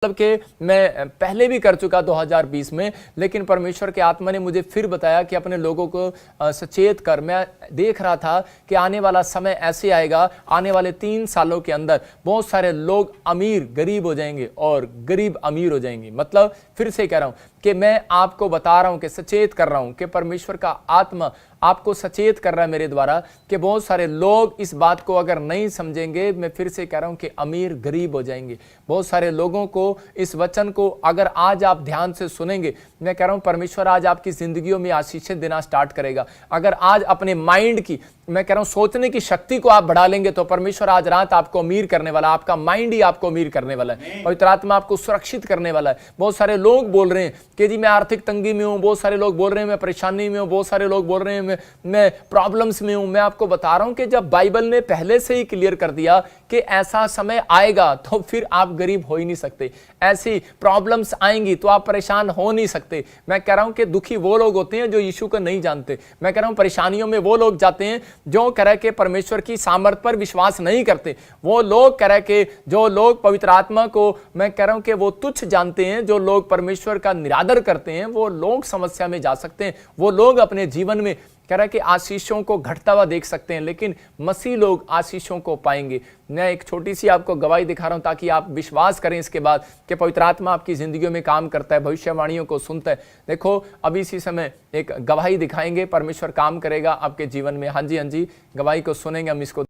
मतलब कि मैं पहले भी कर चुका 2020 में, लेकिन परमेश्वर के आत्मा ने मुझे फिर बताया कि अपने लोगों को सचेत कर। मैं देख रहा था कि आने वाला समय ऐसे आएगा, आने वाले 3 सालों के अंदर बहुत सारे लोग अमीर गरीब हो जाएंगे और गरीब अमीर हो जाएंगे। मतलब फिर से कह रहा हूं कि मैं आपको बता रहा हूं कि सचेत कर रहा हूं कि परमेश्वर का आत्मा आपको सचेत कर रहा है मेरे द्वारा कि बहुत सारे लोग इस बात को अगर नहीं समझेंगे, मैं फिर से कह रहा हूं कि अमीर गरीब हो जाएंगे। बहुत सारे लोगों को इस वचन को अगर आज आप ध्यान से सुनेंगे, मैं कह रहा हूं परमेश्वर आज आपकी जिंदगियों में आशीषें देना स्टार्ट करेगा। अगर आज अपने माइंड की, मैं कह रहा हूं सोचने की शक्ति को आप बढ़ा लेंगे तो परमेश्वर आज रात आपको अमीर करने वाला, आपका माइंड ही आपको अमीर करने वाला है। पवित्र आत्मा आपको सुरक्षित करने वाला है। बहुत सारे लोग बोल रहे हैं कि जी मैं आर्थिक तंगी में हूं, बहुत सारे लोग बोल रहे हैं मैं परेशानी में हूं, बहुत सारे लोग बोल रहे हैं मैं प्रॉब्लम्स में हूं। मैं आपको बता रहा हूं कि जब बाइबल ने पहले से ही क्लियर कर दिया कि ऐसा समय आएगा तो फिर आप गरीब हो ही नहीं सकते। ऐसी प्रॉब्लम्स आएंगी तो आप परेशान हो नहीं सकते। मैं कह रहा हूं कि दुखी वो लोग होते हैं जो यीशु को नहीं जानते। मैं कह रहा हूं परेशानियों में वो लोग जाते हैं जो कह रहे कि परमेश्वर की सामर्थ पर विश्वास नहीं करते। वो लोग कह रहे कि जो लोग पवित्र आत्मा को, मैं कह रहा हूं कि वो तुच्छ जानते हैं, जो लोग परमेश्वर का निरादर करते हैं, वो लोग समस्या में जा सकते हैं। वो लोग अपने जीवन में कह रहा है कि आशीषों को घटता हुआ देख सकते हैं, लेकिन मसीह लोग आशीषों को पाएंगे। मैं एक छोटी सी आपको गवाही दिखा रहा हूं ताकि आप विश्वास करें इसके बाद कि पवित्र आत्मा आपकी जिंदगियों में काम करता है, भविष्यवाणियों को सुनता है। देखो अभी इसी समय एक गवाही दिखाएंगे, परमेश्वर काम करेगा आपके जीवन में। हाँ जी, गवाही को सुनेंगे हम इसको।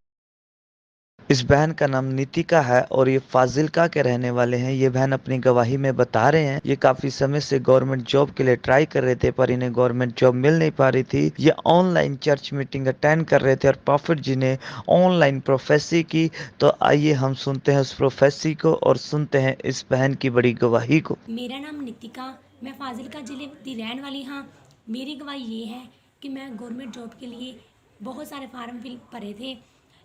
इस बहन का नाम नितिका है और ये फाजिलका के रहने वाले हैं। ये बहन अपनी गवाही में बता रहे हैं ये काफी समय से गवर्नमेंट जॉब के लिए ट्राई कर रहे थे पर इन्हें गवर्नमेंट जॉब मिल नहीं पा रही थी। ये ऑनलाइन चर्च मीटिंग अटेंड कर रहे थे और प्रॉफिट जी ने ऑनलाइन प्रोफेसी की। तो आइए हम सुनते हैं उस प्रोफेसी को और सुनते हैं इस बहन की बड़ी गवाही को। मेरा नाम नितिका, मैं फाजिलका जिले की रहने वाली हाँ। मेरी गवाही ये है कि मैं गवर्नमेंट जॉब के लिए बहुत सारे फार्म फिल भरे थे,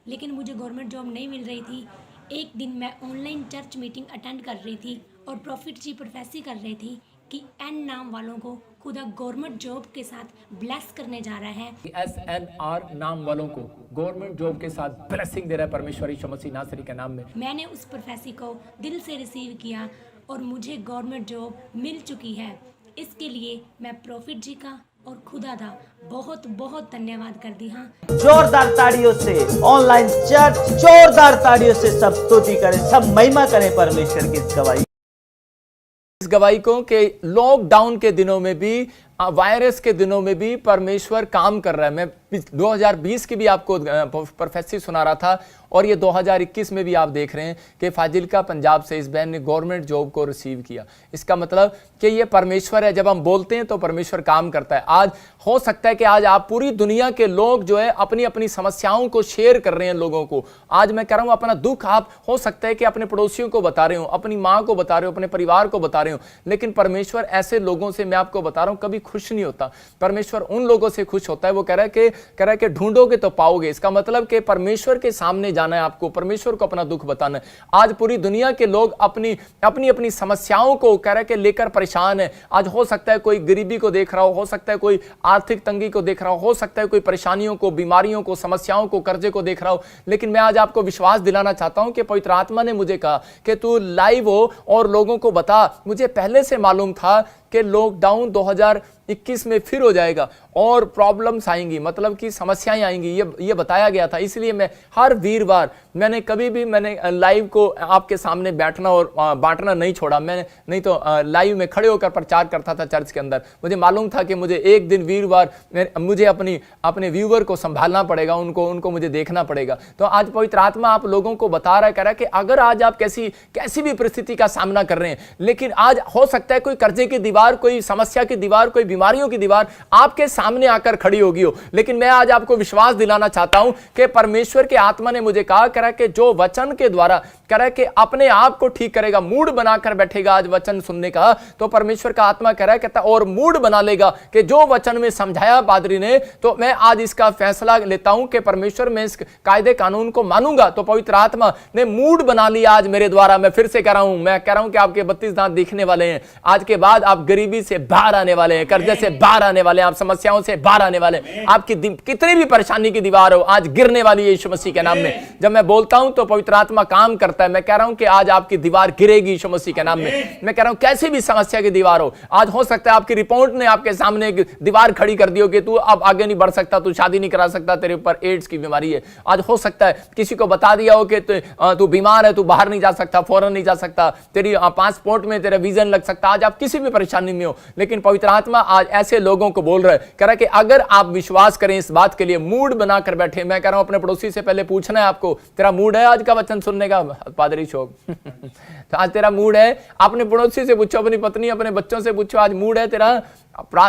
लेकिन मुझे गवर्नमेंट जॉब नहीं मिल रही थी। एक दिन मैं ऑनलाइन चर्च मीटिंग अटेंड कर रही थी और प्रॉफिट जी प्रोफेसी कर रही थी कि एन नाम वालों को खुदा गवर्नमेंट जॉब के साथ ब्लेस करने जा रहा है। SNR नाम वालों को गवर्नमेंट जॉब के साथ ब्लेसिंग दे रहा है परमेश्वर यीशु मसीह नासरी के नाम में। मैंने उस प्रोफेसी को दिल से रिसीव किया और मुझे गवर्नमेंट जॉब मिल चुकी है। इसके लिए मैं प्रॉफिट जी का और खुदा दा बहुत बहुत धन्यवाद कर दी। हाँ, जोरदार ताड़ियों से ऑनलाइन चर्च, जोरदार ताड़ियों से सब स्तुति करें, सब महिमा करें परमेश्वर की इस गवाही। इस गवाही को कि लॉकडाउन के दिनों में भी, वायरस के दिनों में भी परमेश्वर काम कर रहा है। मैं 2020 की भी आपको प्रोफेसी सुना रहा था और ये 2021 में भी आप देख रहे हैं कि फाजिलका पंजाब से इस बहन ने गवर्नमेंट जॉब को रिसीव किया। इसका मतलब कि ये परमेश्वर है। जब हम बोलते हैं तो परमेश्वर काम करता है। आज हो सकता है कि आज आप पूरी दुनिया के लोग जो है अपनी अपनी समस्याओं को शेयर कर रहे हैं लोगों को। आज मैं कह रहा हूं अपना दुख आप हो सकता है कि अपने पड़ोसियों को बता रहे हो, अपनी माँ को बता रहे हो, अपने परिवार को बता रहे हो, लेकिन परमेश्वर ऐसे लोगों से, मैं आपको बता रहा हूं, कभी खुश नहीं होता। परमेश्वर उन लोगों से खुश होता है, वो कह रहा है कि ढूंढोगे तो पाओगे। इसका मतलब कि परमेश्वर के सामने जाना है आपको, परमेश्वर को अपना दुख बताना है। आज पूरी दुनिया के लोग अपनी अपनी समस्याओं को कह रहा है कि लेकर परेशान है। आज हो सकता है कोई गरीबी को देख रहा हो सकता है कोई आर्थिक तंगी को देख रहा हो सकता है कोई परेशानियों को, बीमारियों को, समस्याओं को, कर्जे को देख रहा हो, लेकिन मैं आज आपको विश्वास दिलाना चाहता हूं कि पवित्र आत्मा ने मुझे कहा कि तू लाइव हो और लोगों को बता। मुझे पहले से मालूम था कि लॉकडाउन 2021 में फिर हो जाएगा और प्रॉब्लम्स आएंगी, मतलब कि समस्याएं आएंगी, ये बताया गया था। इसलिए मैं हर वीरवार मैंने कभी भी लाइव को आपके सामने बैठना और बांटना नहीं छोड़ा। मैंने नहीं तो लाइव में खड़े होकर प्रचार करता था चर्च के अंदर। मुझे मालूम था कि मुझे एक दिन वीरवार मुझे अपने व्यूवर को संभालना पड़ेगा, उनको मुझे देखना पड़ेगा। तो आज पवित्र आत्मा आप लोगों को बता रहा है, कह रहा है कि अगर आज आप कैसी भी परिस्थिति का सामना कर रहे हैं, लेकिन आज हो सकता है कोई कर्जे की दीवार, कोई समस्या की दीवार, कोई बीमारियों की दीवार आपके सामने आकर खड़ी होगी हो, लेकिन मैं आज आपको विश्वास दिलाना चाहता हूं कि परमेश्वर के आत्मा ने मुझे कहा, कह रहा है कि जो वचन के द्वारा कह रहा है कि अपने आप को ठीक करेगा, मूड बनाकर बैठेगा आज वचन सुनने का, तो परमेश्वर का आत्मा कह रहा है, कहता और मूड बना लेगा कि जो वचन में समझाया पादरी ने, तो मैं आज इसका फैसला लेता हूं कि परमेश्वर में इस कायदे कानून को मानूंगा। तो पवित्र आत्मा ने मूड बना लिया आज मेरे द्वारा। मैं फिर से कह रहा हूं कि आपके 32 दांत दिखने वाले हैं। आज के बाद आप गरीबी से बाहर आने वाले हैं, कर्जे से बाहर आने वाले हैं, आप समस्याओं से बाहर आने वाले हैं। आपकी कितनी भी परेशानी की दीवार हो आज गिरने वाली है यीशु मसीह के नाम में। जब मैं बोलता हूं तो पवित्र आत्मा काम करता है। मैं कह रहा हूं कि आज आपकी दीवार गिरेगी यीशु मसीह के नाम में। मैं कह रहा हूं कैसी भी समस्या की दीवार हो, आज हो सकता है आपकी रिपोर्ट ने आपके सामने एक दीवार खड़ी कर दी हो कि तू अब आगे नहीं बढ़ सकता, तू शादी नहीं करा सकता, तेरे ऊपर एड्स की बीमारी है। आज हो सकता है किसी को बता दिया हो कि तू बीमार है, तू बाहर नहीं जा सकता, फॉरेन नहीं जा सकता, तेरी पासपोर्ट में तेरा वीजा लग सकता। आज आप किसी भी परेशानी में हो, लेकिन पवित्र आत्मा आज ऐसे लोगों को बोल रहा है, कह रहा है कि अगर आप विश्वास करें इस बात के लिए, मूड बनाकर बैठे। मैं कह रहा हूं अपने पड़ोसी से पहले पूछना है आपको, तेरा मूड है आज का वचन सुनने का? पादरी शोक तो आज तेरा मूड है? अपने पड़ोसी से पूछो, अपनी पत्नी, अपने बच्चों से पूछो, आज मूड है तेरा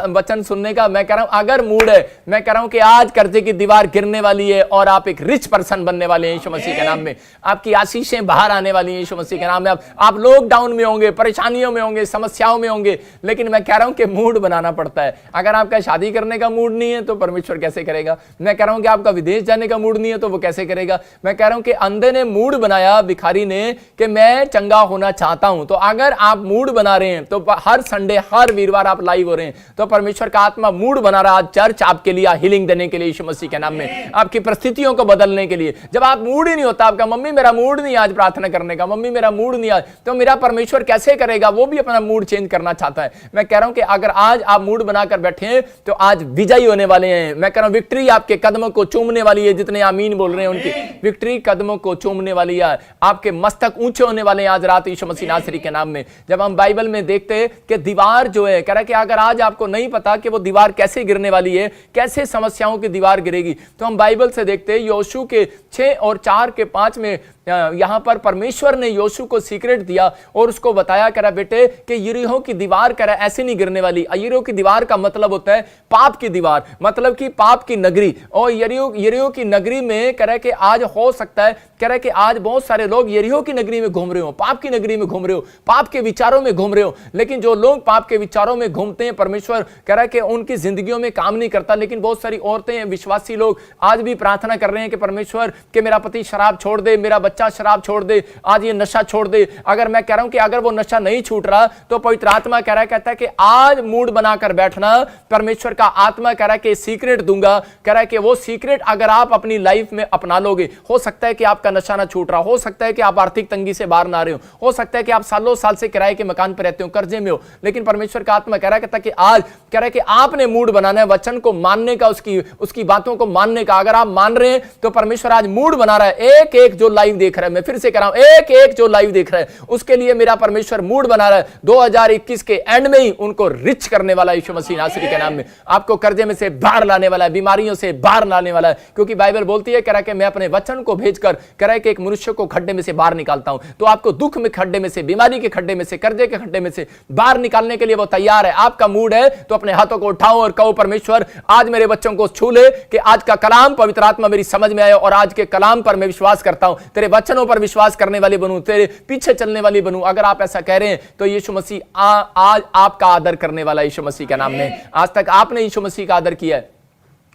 वचन सुनने का? मैं कह रहा हूं अगर मूड है, मैं कह रहा हूं कि आज कर्जे की दीवार गिरने वाली है और आप एक रिच पर्सन बनने वाले हैं यीशु मसीह के नाम में। आपकी आशीषें बाहर आने वाली हैं यीशु मसीह के नाम में। आप लॉकडाउन में होंगे, परेशानियों में होंगे, समस्याओं में होंगे, लेकिन मैं कह रहा हूं कि मूड बनाना पड़ता है। अगर आपका शादी करने का मूड नहीं है तो परमेश्वर कैसे करेगा? मैं कह रहा हूं कि आपका विदेश जाने का मूड नहीं है तो वो कैसे करेगा? मैं कह रहा हूं कि अंधे ने मूड बनाया, भिखारी ने, कि मैं चंगा होना चाहता हूं। तो अगर आप मूड बना रहे हैं तो हर संडे, हर वीरवार आप लाइव हो रहे हैं, तो परमेश्वर का आत्मा मूड बना रहा है चर्च आपके लिए हीलिंग देने के लिए यीशु मसीह के नाम में, आपकी परिस्थितियों को बदलने के लिए। जब आप मूड ही नहीं होता, आपका मम्मी मेरा मूड नहीं आज प्रार्थना करने का, मम्मी मेरा मूड नहीं आज, तो मेरा परमेश्वर कैसे करेगा? वो भी अपना मूड चेंज करना चाहता है। मैं कह रहा हूं कि अगर आज आप मूड बनाकर बैठे हैं तो आज विजयी होने वाले हैं। मैं कह रहा हूं विक्ट्री आपके कदमों को चूमने वाली है। जितने आमीन बोल रहे हैं उनकी विक्ट्री कदमों को चूमने वाली है। आपके मस्तक ऊंचे होने वाले हैं आज रात यीशु मसीह नासरी के नाम में। जब हम बाइबल में देखते हैं कि दीवार जो है, कह रहा है कि अगर आज आपको नहीं पता कि वो दीवार कैसे गिरने वाली है, कैसे समस्याओं की दीवार गिरेगी, तो हम बाइबल से देखते हैं योशू के 6 और 4 के 5 में यहां पर परमेश्वर ने योशू को सीक्रेट दिया और उसको बताया, कह रहा बेटे कि यरीहो की दीवार कह रहा ऐसे नहीं गिरने वाली। यरीहो की दीवार का मतलब होता है पाप की दीवार, मतलब कि पाप की नगरी। और यरीहो की नगरी में कह रहा कि आज हो सकता है, कह रहा कि आज बहुत सारे लोग यरीहो की नगरी में घूम रहे हो, पाप की नगरी में घूम रहे हो, पाप के विचारों में घूम रहे हो। लेकिन जो लोग पाप के विचारों में घूमते हैं, परमेश्वर कह रहा है कि उनकी जिंदगियों में काम नहीं करता। लेकिन बहुत सारी औरतें, विश्वासी लोग आज भी प्रार्थना कर रहे हैं कि परमेश्वर कि मेरा पति शराब छोड़ दे, मेरा बच्चा शराब छोड़ दे, आज ये नशा छोड़ दे। अगर मैं कह रहा हूं कि अगर वो नशा नहीं छूट रहा तो पवित्र आत्मा कह रहा है, कहता है कि आज मूड बनाकर बैठना। परमेश्वर का आत्मा कह रहा है कि सीक्रेट दूंगा, कह रहा है कि वो सीक्रेट अगर आप अपनी लाइफ में अपना लोगे, हो सकता है कि आपका नशा ना छूट रहा, हो सकता है कि आप आर्थिक तंगी से बाहर ना रहे हो सकता है कि आप सालों साल से किराए के मकान पर रहते हो, कर्जे में हो, लेकिन परमेश्वर का आत्मा कह रहा है कि आज कह रहा है कि आपने मूड बनाना है वचन को मानने का, उसकी बातों को मानने का। अगर आप मान रहे हैं तो परमेश्वर आज मूड बना रहा है। एक एक जो लाइव देख रहा है, मैं फिर से कह रहा हूं, एक एक जो लाइव देख रहा है उसके लिए मेरा परमेश्वर मूड बना रहा है। 2021 के एंड में ही उनको रिच करने वाला यीशु मसीह नासरी के नाम में, आपको कर्जे में से बाहर लाने वाला है, बीमारियों से बाहर लाने वाला है। क्योंकि बाइबल बोलती है, कह रहा है कि मैं अपने वचन को भेजकर कह रहा है कि एक मनुष्य को खड्डे में से बाहर निकालता हूं। तो आपको दुख में खड्डे में से, बीमारी के खड्डे में से, कर्जे के खड्डे में से बाहर निकालने के लिए वो तैयार है। आपका मूड है तो अपने हाथों को उठाओ और कहो, परमेश्वर आज मेरे बच्चों को छू ले कि आज का कलाम पवित्र आत्मा मेरी समझ में आए और आज के कलाम पर मैं विश्वास करता हूं, तेरे वचनों पर विश्वास करने वाली बनूं, तेरे पीछे चलने वाली बनूं। अगर आप ऐसा कह रहे हैं तो यीशु मसीह आज आपका आदर करने वाला यीशु मसीह के नाम में। आज तक आपने यीशु मसीह का आदर किया है,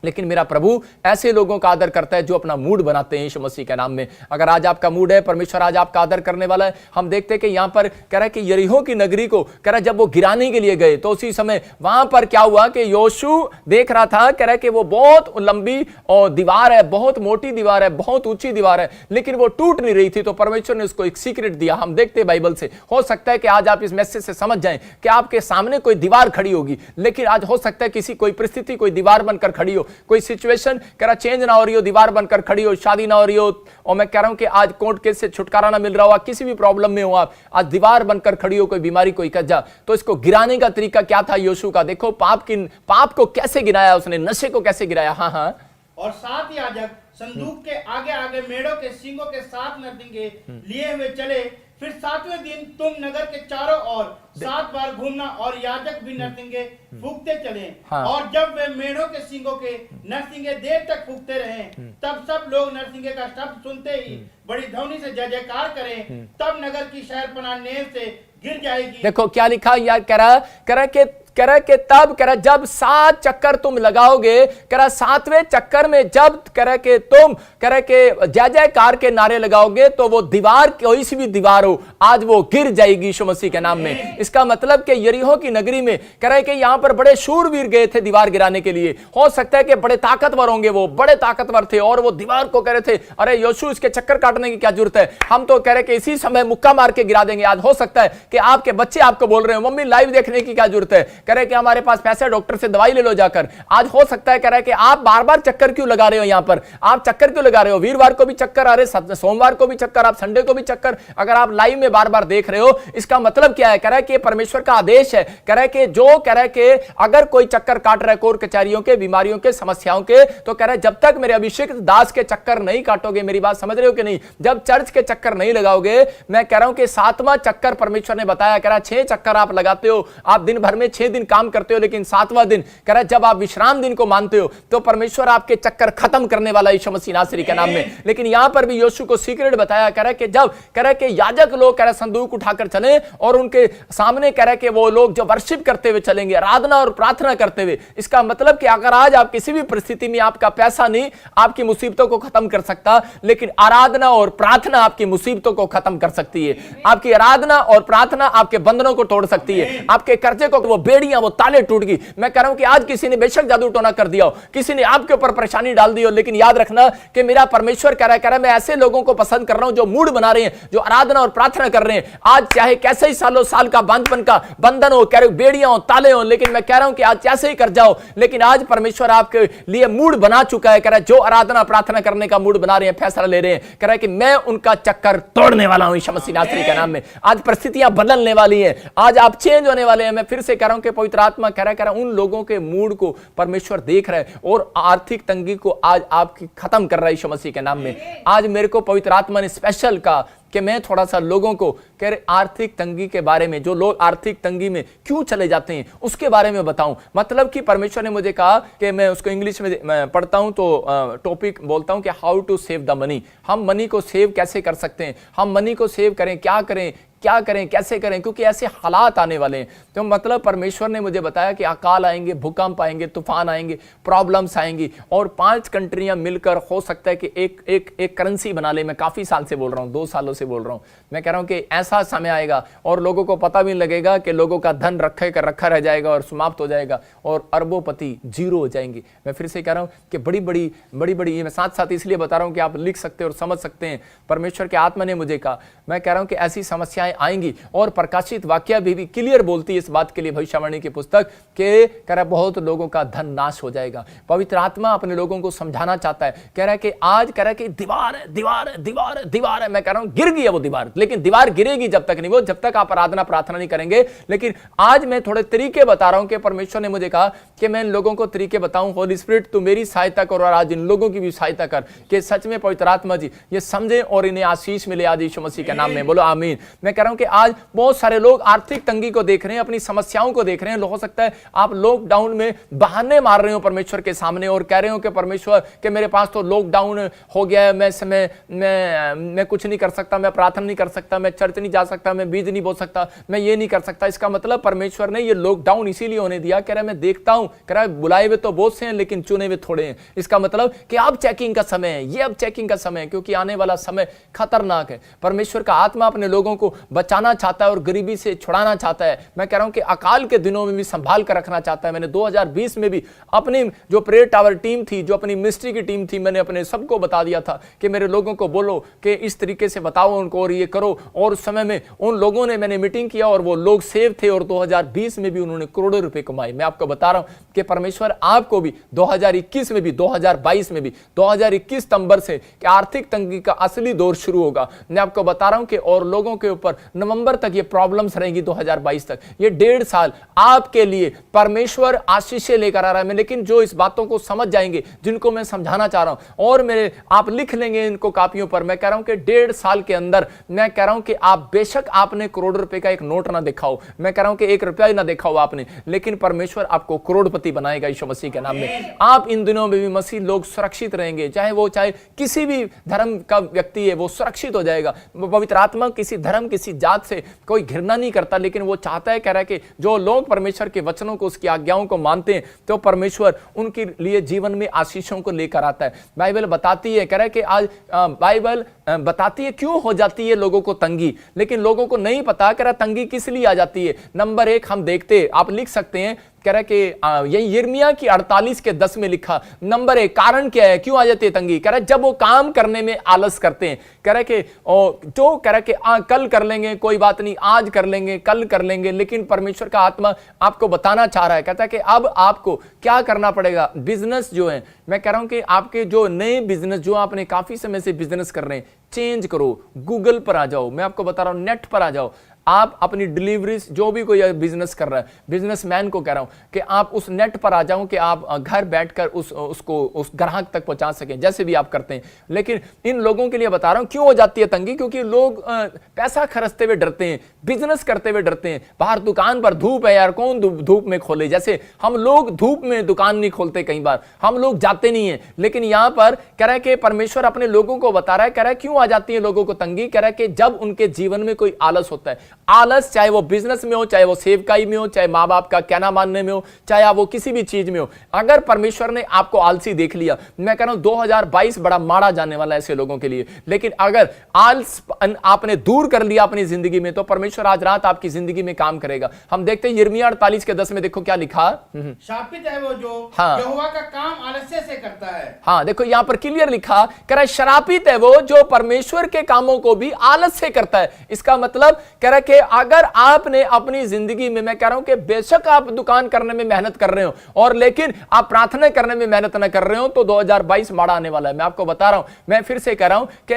लेकिन मेरा प्रभु ऐसे लोगों का आदर करता है जो अपना मूड बनाते हैं यीशु मसीह के नाम में। अगर आज आपका मूड है, परमेश्वर आज आपका आदर करने वाला है। हम देखते हैं कि यहां पर कह रहा है कि यरीहो की नगरी को कह रहा है जब वो गिराने के लिए गए तो उसी समय वहां पर क्या हुआ कि योशू देख रहा था, कह रहा है कि वो बहुत लंबी और दीवार है, बहुत मोटी दीवार है, बहुत ऊंची दीवार है, लेकिन वो टूट नहीं रही थी। तो परमेश्वर ने उसको एक सीक्रेट दिया। हम देखते हैं बाइबल से, हो सकता है कि आज आप इस मैसेज से समझ जाएं कि आपके सामने कोई दीवार खड़ी होगी, लेकिन आज हो सकता है किसी कोई परिस्थिति कोई दीवार बनकर खड़ी हो, कोई सिचुएशन कह रहा चेंज ना हो रही हो, दीवार बनकर खड़ी हो, शादी ना हो रही हो, और मैं कह रहा हूं कि आज कोर्ट केस से छुटकारा ना मिल रहा हो, किसी भी प्रॉब्लम में हो आप, आज दीवार बनकर खड़ी हो, कोई बीमारी, कोई कर्जा। तो इसको गिराने का तरीका क्या था योशू का? देखो पाप को कैसे गिराया उसने, नशे को कैसे गिराया। हाँ, और 7 याजक संदूक के आगे आगे मेढ़ों के सींगों के 7 नरसिंगे लिए हुए चले। फिर 7वें दिन तुम नगर के चारों ओर 7 बार घूमना और याजक भी नरसिंगे फूंकते चले। हाँ। और जब वे मेढ़ों के सींगों के नरसिंगे देर तक फूंकते रहे, तब सब लोग नरसिंगे का शब्द सुनते ही बड़ी ध्वनि से जय जयकार करें, तब नगर की शहरपनाह नेव से गिर जाएगी। देखो क्या लिखा यार, कह रहा कि कह रहा कि तब कह रहा जब 7 चक्कर तुम लगाओगे, कह रहा 7वें चक्कर में जब कह रहा कि तुम कह रहा कि जय जयकार के नारे लगाओगे तो वो दीवार, कोई सी भी दीवार हो, आज वो गिर जाएगी यीशु मसीह के नाम में। इसका मतलब कि यरीहो की नगरी में कह रहा है कि यहां पर बड़े शूरवीर गए थे दीवार गिराने के लिए। हो सकता है कि बड़े ताकतवर होंगे, वो बड़े ताकतवर थे और वो दीवार को कह रहे थे अरे यीशु इसके चक्कर काटने की क्या जरूरत है, हम तो कह रहे कि इसी समय मुक्का मार के गिरा देंगे। आज हो सकता है कि आपके बच्चे आपको बोल रहे हो मम्मी लाइव देखने की क्या जरूरत है, कह रहे कि हमारे पास पैसे, डॉक्टर से दवाई ले लो जाकर। आज हो सकता है कह रहे कि आप बार बार चक्कर क्यों लगा रहे हो, यहां पर आप चक्कर क्यों लगा रहे हो, वीरवार को भी चक्कर आ रहे, सोमवार को भी चक्कर, आप संडे को भी चक्कर, अगर आप लाइव में बार बार देख रहे हो, इसका मतलब क्या है, कह रहा है कि परमेश्वर का आदेश है, कह रहा है कि जो कह रहा है कि अगर कोई चक्कर काट रहा है कोर्ट कचहरियों के, बीमारियों के, समस्याओं के, तो कह रहा है जब तक मेरे अभिषेक दास के चक्कर नहीं काटोगे, मेरी बात समझ रहे हो कि नहीं, जब चर्च के चक्कर नहीं लगाओगे, मैं कह रहा हूं कि 7वां चक्कर परमेश्वर ने बताया, कह रहा 6 चक्कर आप लगाते हो, आप दिन भर में 6 दिन काम करते हो, लेकिन 7वां दिन कह रहा जब आप विश्राम दिन को मानते हो तो परमेश्वर आपके चक्कर खत्म करने वाला यीशु मसीह नासरी के नाम में। लेकिन यहां पर भी यीशु को सीक्रेट बताया, कह रहा कि जब कह रहा कि याजक लोग कह रहा संदूक उठाकर चले और उनके सामने कह रहा कि वो लोग जो वर्शिप करते हुए चलेंगे, आराधना और प्रार्थना करते हुए। इसका मतलब कि अगर आज आप किसी भी परिस्थिति में, आपका पैसा नहीं आपकी मुसीबतों को खत्म कर सकता, लेकिन आराधना और प्रार्थना आपकी मुसीबतों को खत्म कर सकती है। आपकी आराधना और प्रार्थना आपके बंधनों को तोड़ सकती है, आपके कर्जे को, वो बेड़ियां, वो ताले टूट गई। मैं कह रहा हूं कि आज किसी ने बेशक जादू टोना कर दिया हो, किसी ने आपके ऊपर परेशानी डाल दी हो, लेकिन याद रखना कि मेरा परमेश्वर कह रहा है मैं ऐसे लोगों को पसंद कर रहा हूं जो मूड बना रहे हैं, जो आराधना और प्रार्थना कर रहे हैं। आज चाहे कैसे ही सालों साल का बांझपन का बंधन हो, कह रहे बेड़ियां हो, ताले हो, लेकिन मैं कह रहा हूं कि आज कैसे ही कर जाओ, लेकिन आज परमेश्वर आपके लिए मूड बना चुका है। कह रहा है जो आराधना प्रार्थना करने का मूड बना रहे हैं, फैसला ले रहे हैं, कह रहा है कि मैं उनका चक्कर तोड़ने वाला हूं यीशु मसीह नासरी के नाम में। आज परिस्थितियां बदलने वाली हैं, आज आप चेंज होने वाले हैं। मैं फिर से कह रहा हूं कि पवित्र आत्मा कह रहा है उन लोगों के मूड को परमेश्वर देख रहा है और आर्थिक तंगी को आज आपकी खत्म कर रहा है यीशु मसीह के नाम में। आज मेरे को पवित्र आत्मा ने स्पेशल कहा कि मैं थोड़ा सा लोगों को कह रहे आर्थिक तंगी के बारे में, जो लोग आर्थिक तंगी में क्यों चले जाते हैं उसके बारे में बताऊं। मतलब कि परमेश्वर ने मुझे कहा कि मैं उसको इंग्लिश में पढ़ता हूं तो टॉपिक बोलता हूं कि how to save the money. हम मनी को सेव कैसे कर सकते हैं, हम मनी को सेव करें, क्या करें, क्या करें, कैसे करें, क्योंकि ऐसे हालात आने वाले हैं। तो मतलब परमेश्वर ने मुझे बताया कि अकाल आएंगे, भूकंप आएंगे, तूफान आएंगे, प्रॉब्लम्स आएंगी और 5 कंट्रियां मिलकर हो सकता है कि एक करेंसी बना ले। मैं काफी साल से बोल रहा हूं, 2 सालों से बोल रहा हूं। मैं कह रहा हूं कि ऐसा समय आएगा और लोगों को पता भी लगेगा कि लोगों का धन रखा रह जाएगा और समाप्त हो जाएगा और अरबोपति जीरो हो जाएंगे। मैं फिर से कह रहा हूं कि बड़ी बड़ी ये मैं साथ साथ इसलिए बता रहा हूं कि आप लिख सकते और समझ सकते हैं। परमेश्वर के आत्मा ने मुझे कहा, मैं कह रहा हूं कि ऐसी समस्याएं आएंगी और प्रकाशित वाक्य भी क्लियर बोलती है इस बात के लिए, भविष्यवाणी की पुस्तक के कह रहा बहुत लोगों का धन नाश हो जाएगा। पवित्र आत्मा अपने लोगों को समझाना चाहता है, कह रहा है कि आज कह रहा है कि दीवार है, दीवार है, दीवार है, दीवार है। मैं कह रहा हूं गिर गई है वो दीवार, लेकिन दीवार गिरेगी जब तक नहीं, वो जब तक आप आराधना प्रार्थना नहीं करेंगे। लेकिन आज मैं थोड़े तरीके बता रहा हूं कि परमेश्वर ने मुझे कहा कि मैं इन लोगों को तरीके बताऊं। होली स्पिरिट तू मेरी सहायता कर और आज इन लोगों की भी सहायता कर कि सच में पवित्र आत्मा जी ये समझे और इन्हें आशीष मिले आज यीशु मसीह के नाम में। बोलो आमीन। मैं कह रहा हूं कि आज बहुत सारे लोग आर्थिक तंगी को देख रहे हैं, अपनी समस्याओं को देख रहे हैं। हो सकता है आप लॉकडाउन में बहाने मार रहे हो परमेश्वर के सामने और कह रहे हो कि परमेश्वर के मेरे पास तो लॉकडाउन हो गया है, मैं कुछ नहीं कर सकता, मैं प्रार्थना नहीं कर सकता, मैं चर्च नहीं जा सकता, मैं बीज नहीं बो सकता, मैं ये नहीं कर सकता। इसका मतलब परमेश्वर ने ये लॉकडाउन इसीलिए होने दिया, कह रहा है मैं देखता हूं, कह रहा है बुलाए हुए तो बहुत से हैं लेकिन चुने हुए थोड़े हैं। इसका मतलब कि अब चेकिंग का समय है, ये अब चेकिंग का समय है, क्योंकि आने वाला समय खतरनाक है। परमेश्वर का आत्मा अपने लोगों को बचाना चाहता है और गरीबी से छुड़ाना चाहता है। मैं कह रहा हूं कि अकाल के दिनों में भी संभाल कर रखना चाहता है। मैंने 2020 में भी अपनी जो प्रेयर टावर टीम थी, जो अपनी मिनिस्ट्री की टीम थी, मैंने अपने सबको बता दिया था कि मेरे लोगों को बोलो कि इस तरीके से बताओ उनको और ये करो। और उस समय में उन लोगों ने, मैंने मीटिंग किया और वो लोग सेव थे और 2020 में भी उन्होंने करोड़ों रुपए कमाए। मैं आपको बता रहा हूं कि परमेश्वर आपको भी 2021 में भी, 2022 में भी, 2021 सितंबर से कि आर्थिक तंगी का असली दौर शुरू होगा। मैं आपको बता रहा हूं कि और लोगों के ऊपर नवंबर तक ये प्रॉब्लम्स रहेंगी, 2022 तक। ये 1.5 साल आपके लिए परमेश्वर आशीषें लेकर आ रहा है। लेकिन जो इस बातों को समझ जाएंगे, जिनको मैं समझाना चाह रहा हूं और मेरे आप लिख लेंगे इनको कापियों पर, मैं कह रहा हूं कि 1.5 साल के अंदर मैं कह रहा हूं कि आप बेशक आपने करोड़ रुपए का एक नोट ना देखा हो, मैं कह रहा हूं कि 1 रुपया ही ना देखा हो आपने, लेकिन परमेश्वर आपको करोड़पति बनाएगा यीशु मसीह के नाम में। आप इन दिनों में भी मसीह लोग सुरक्षित रहेंगे, चाहे किसी भी धर्म का व्यक्ति है, वो सुरक्षित हो जाएगा। पवित्र आत्मा किसी धर्म, किसी किसी जात से कोई घृणा नहीं करता, लेकिन वो चाहता है, कह रहा है कि जो लोग परमेश्वर के वचनों को, उसकी आज्ञाओं को मानते हैं, तो परमेश्वर उनके लिए जीवन में आशीषों को लेकर आता है। बाइबल बताती है, कह रहा है कि आज बाइबल बताती है क्यों हो जाती है लोगों को तंगी, लेकिन लोगों को नहीं पता, कह रहा तंगी किस लिए आ जाती है। नंबर 1 हम देखते, आप लिख सकते हैं, कह रहा कि यही यिर्मयाह की 48:10 में लिखा, नंबर 1 कारण क्या है, क्यों आ जाती है तंगी। कह रहा जब वो काम करने में आलस करते हैं, कह रहा कि जो कह रहा कि कल कर लेंगे, कोई बात नहीं, आज कर लेंगे, कल कर लेंगे, लेकिन परमेश्वर का आत्मा आपको बताना चाह रहा है, कहता है कि अब आपको क्या करना पड़ेगा। बिजनेस जो है, मैं कह रहा हूं कि आपके जो नए बिजनेस जो आपने काफी समय से बिजनेस कर रहे हैं, चेंज करो, गूगल पर आ जाओ, मैं आपको बता रहा हूं, नेट पर आ जाओ। आप अपनी डिलीवरीज, जो भी कोई बिजनेस कर रहा है, बिजनेसमैन को कह रहा हूं कि आप उस नेट पर आ जाओ कि आप घर बैठकर उस ग्राहक तक पहुंचा सकें, जैसे भी आप करते हैं। लेकिन इन लोगों के लिए बता रहा हूं क्यों हो जाती है तंगी, क्योंकि लोग पैसा खर्चते हुए डरते हैं, बिजनेस करते हुए डरते हैं। बाहर दुकान पर धूप है यार, कौन धूप में खोले, जैसे हम लोग धूप में दुकान नहीं खोलते, कई बार हम लोग जाते नहीं है। लेकिन यहां पर कह रहा है कि परमेश्वर अपने लोगों को बता रहा है, कह रहा है क्यों आ जाती है लोगों को तंगी, कह रहा है कि जब उनके जीवन में कोई आलस होता है। आलस चाहे वो बिजनेस में हो, चाहे वो सेवकाई में हो, चाहे मां बाप का कहना मानने में हो, चाहे वो किसी भी चीज में हो, अगर परमेश्वर ने आपको आलसी देख लिया, मैं कह रहा हूं 2022 बड़ा माड़ा जाने वाला है ऐसे लोगों के लिए। लेकिन अगर आलस आपने दूर कर लिया अपनी जिंदगी में, तो परमेश्वर आज रात आपकी जिंदगी में काम करेगा। हम देखते हैं यिर्मयाह 48:10 में, देखो क्या लिखा, शापित है वो जो हाँ, यहोवा का काम आलस्य से करता है। हाँ देखो यहां पर क्लियर लिखा, कह रहा है शरापित है वो जो परमेश्वर के कामों को भी आलस से करता है। इसका मतलब कह रहा है कि अगर आपने अपनी जिंदगी में, मैं कह रहा हूं कि बेशक आप दुकान करने में मेहनत कर रहे हो, और लेकिन आप प्रार्थना करने में मेहनत ना कर रहे हो, तो 2022 माड़ा आने वाला है। मैं आपको बता रहा हूं, मैं फिर से कह रहा हूं कि